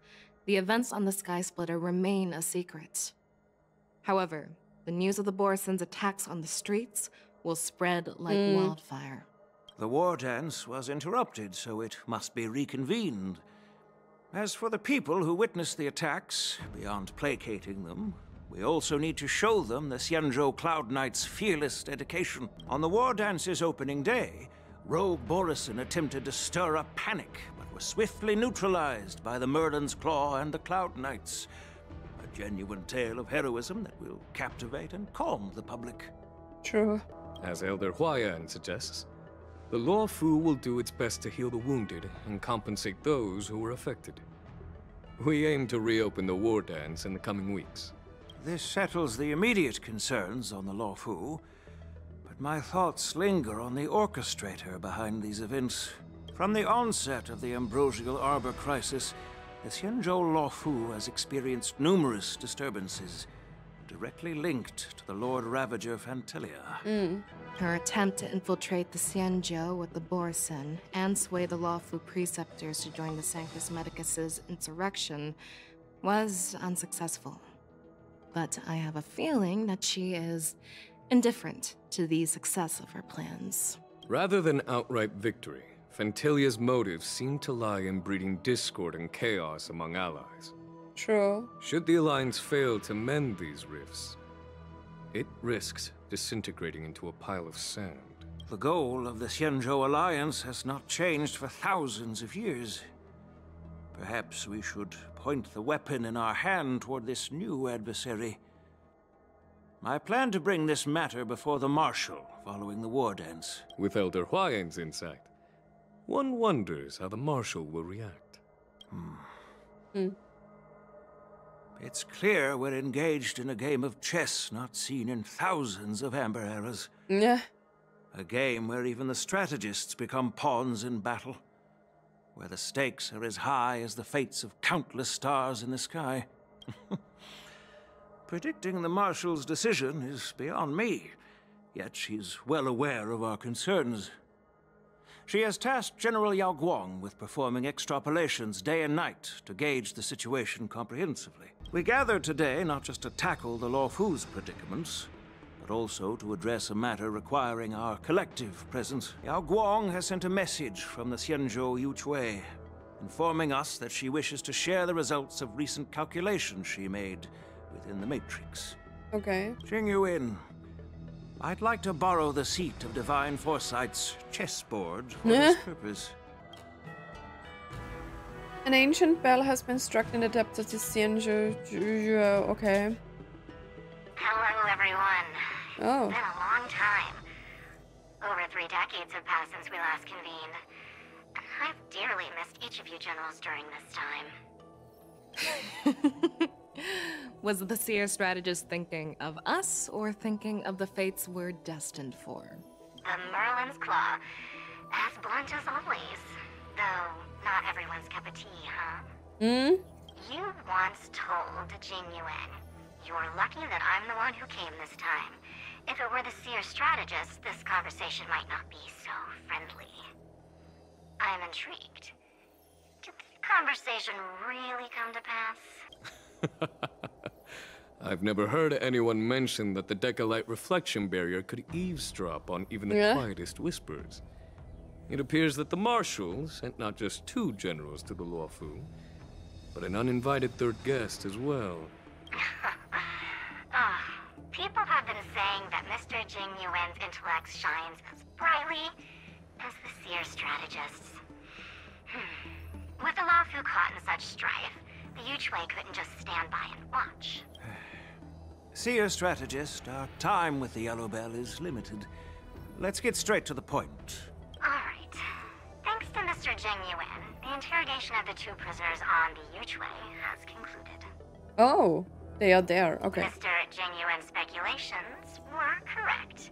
the events on the Sky Splitter remain a secret. However, the news of the Borisin's attacks on the streets will spread like wildfire. The Wardance was interrupted, so it must be reconvened. As for the people who witnessed the attacks, beyond placating them, we also need to show them the Xianzhou Cloud Knight's fearless dedication. On the Wardance's opening day, rogue Borisin attempted to stir up panic, but was swiftly neutralized by the Merlin's Claw and the Cloud Knights. A genuine tale of heroism that will captivate and calm the public. True. As Elder Huayan suggests, the Luofu will do its best to heal the wounded and compensate those who were affected. We aim to reopen the Wardance in the coming weeks. This settles the immediate concerns on the Luofu, but my thoughts linger on the orchestrator behind these events. From the onset of the Ambrosial Arbor crisis, the Xianzhou Luofu has experienced numerous disturbances, directly linked to the Lord Ravager Fantilia. Her attempt to infiltrate the Xianzhou with the Borisin and sway the Luofu preceptors to join the Sanctus Medicus's insurrection was unsuccessful. But I have a feeling that she is indifferent to the success of her plans. Rather than outright victory, Fantilia's motives seem to lie in breeding discord and chaos among allies. True. Should the Alliance fail to mend these rifts, it risks disintegrating into a pile of sand. The goal of the Xianzhou Alliance has not changed for thousands of years. Perhaps we should point the weapon in our hand toward this new adversary. I plan to bring this matter before the Marshal following the Wardance. With Elder Huayan's insight, one wonders how the Marshal will react. It's clear we're engaged in a game of chess not seen in thousands of Amber eras. Yeah. A game where even the strategists become pawns in battle. Where the stakes are as high as the fates of countless stars in the sky. Predicting the Marshal's decision is beyond me, yet she's well aware of our concerns. She has tasked General Jiaoqiu with performing extrapolations day and night to gauge the situation comprehensively. We gathered today not just to tackle the Luofu's predicaments, but also to address a matter requiring our collective presence. Jiaoqiu has sent a message from the Xianzhou Yuchui, informing us that she wishes to share the results of recent calculations she made within the Matrix. Okay. Jing Yuan, I'd like to borrow the seat of Divine Foresight's chessboard for this purpose. An ancient bell has been struck in the depths of the Xianzhou. Okay. Hello, everyone. Oh. It's been a long time. Over 3 decades have passed since we last convened. And I've dearly missed each of you generals during this time. Was the seer strategist thinking of us or thinking of the fates we're destined for? The Merlin's Claw. As blunt as always. Though, not everyone's cup of tea, huh? You once told Jing Yuan, "You're lucky that I'm the one who came this time. If it were the seer strategist, this conversation might not be so friendly." I'm intrigued. Did the conversation really come to pass? I've never heard anyone mention that the Decalite reflection barrier could eavesdrop on even the quietest whispers. It appears that the Marshal sent not just 2 generals to the Luofu, but an uninvited 3rd guest as well. People have been saying that Mr. Jing Yuan's intellect shines as brightly as the seer strategist's. With the Luofu caught in such strife, the Yuchui couldn't just stand by and watch. Seer strategist, our time with the Yellow Bell is limited. Let's get straight to the point. Alright. Thanks to Mr. Jing Yuan, the interrogation of the 2 prisoners on the Yuchui has concluded. Oh, they are there. Okay. Mr. Jing Yuan's speculations were correct.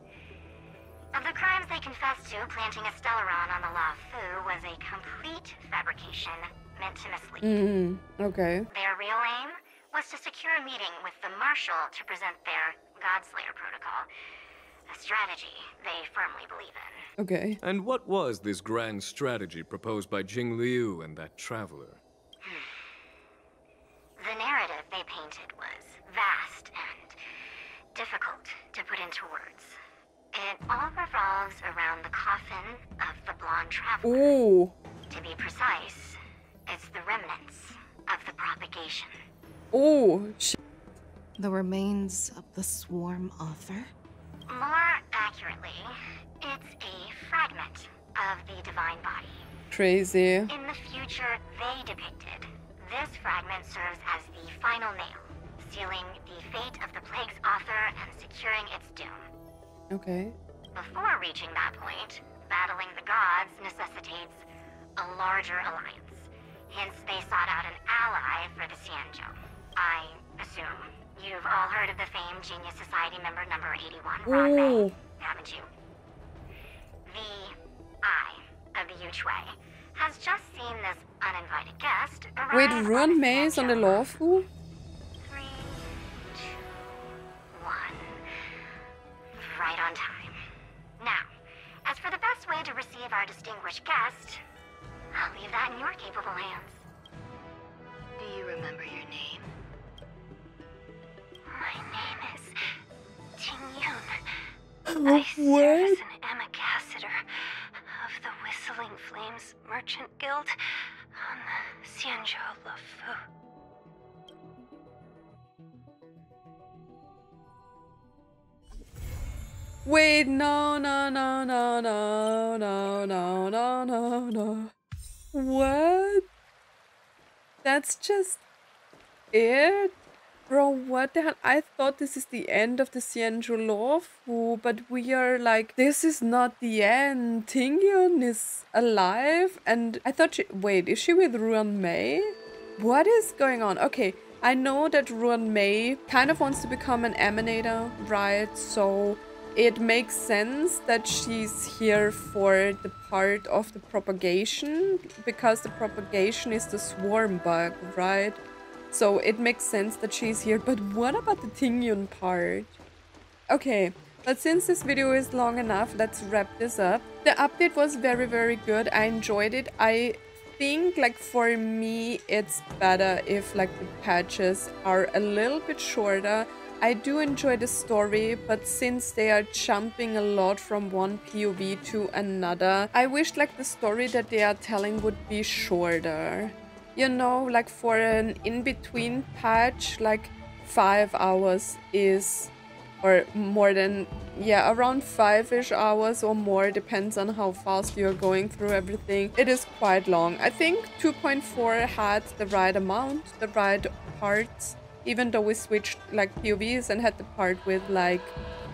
Of the crimes they confessed to, planting a Stellaron on the Luofu was a complete fabrication meant to mislead. Okay. Their real aim was to secure a meeting with the Marshal to present their Godslayer protocol, a strategy they firmly believe in. Okay. And what was this grand strategy proposed by Jing Liu and that traveler? The narrative they painted was vast and difficult to put into words. It all revolves around the coffin of the blonde traveler. Ooh. To be precise, it's the remnants of the propagation. Oh, the remains of the swarm author? More accurately, it's a fragment of the divine body. Crazy. In the future they depicted, this fragment serves as the final nail, sealing the fate of the plague's author and securing its doom. Okay. Before reaching that point, battling the gods necessitates a larger alliance. Hence, they sought out an ally for the Xianzhou. I assume you've all heard of the famed Genius Society member number 81, Ron Mei, haven't you? The Eye of the Yuchui has just seen this uninvited guest arrive. Wait, Ron Mei is on the Luofu? 3, 2, 1. Right on time. Now, as for the best way to receive our distinguished guest, I'll leave that in your capable hands. Do you remember your name? My name is Ting Yun. I serve as an ambassador of the Whistling Flames Merchant Guild on the Xianzhou Luofu. Wait, no. What? That's just it? Bro, what the hell? I thought this is the end of the Xianzhou Luofu, but we are like, this is not the end. Tingyun is alive, and I thought wait, is she with Ruan Mei? What is going on? Okay, I know that Ruan Mei kind of wants to become an emanator, right? So it makes sense that she's here for the part of the propagation, because the propagation is the swarm bug, right? So it makes sense that she's here. But what about the Tingyun part? Okay, but since this video is long enough, let's wrap this up. The update was very, very good. I enjoyed it. I think, like, for me, it's better if, like, the patches are a little bit shorter. I do enjoy the story, but since they are jumping a lot from one POV to another, I wish, like, the story that they are telling would be shorter. You know, like, for an in-between patch, like, 5 hours is... or more than, yeah, around 5-ish hours or more, depends on how fast you're going through everything. It is quite long. I think 2.4 had the right amount, the right parts, even though we switched like POVs and had the part with like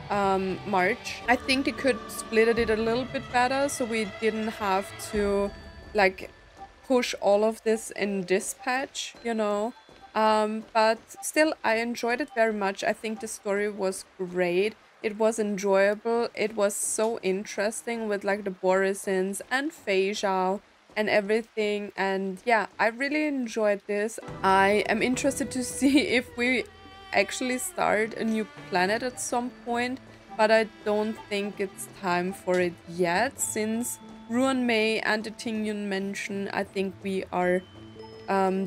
March. I think they could split it a little bit better, so we didn't have to like push all of this in this patch, you know. But still, I enjoyed it very much. I think the story was great. It was enjoyable. It was so interesting with like the Borisins and Feixiao and everything. And yeah, I really enjoyed this. I am interested to see if we actually start a new planet at some point, but I don't think it's time for it yet, since Ruan Mei and the Tingyun Mansion, I think we are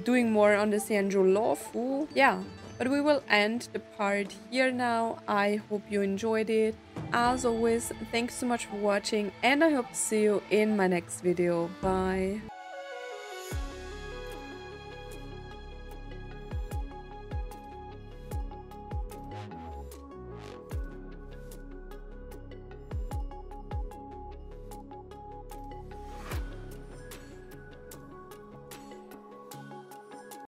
doing more on the Xianzhou Luofu. Yeah, but we will end the part here now. I hope you enjoyed it. As always, thanks so much for watching, and I hope to see you in my next video. Bye.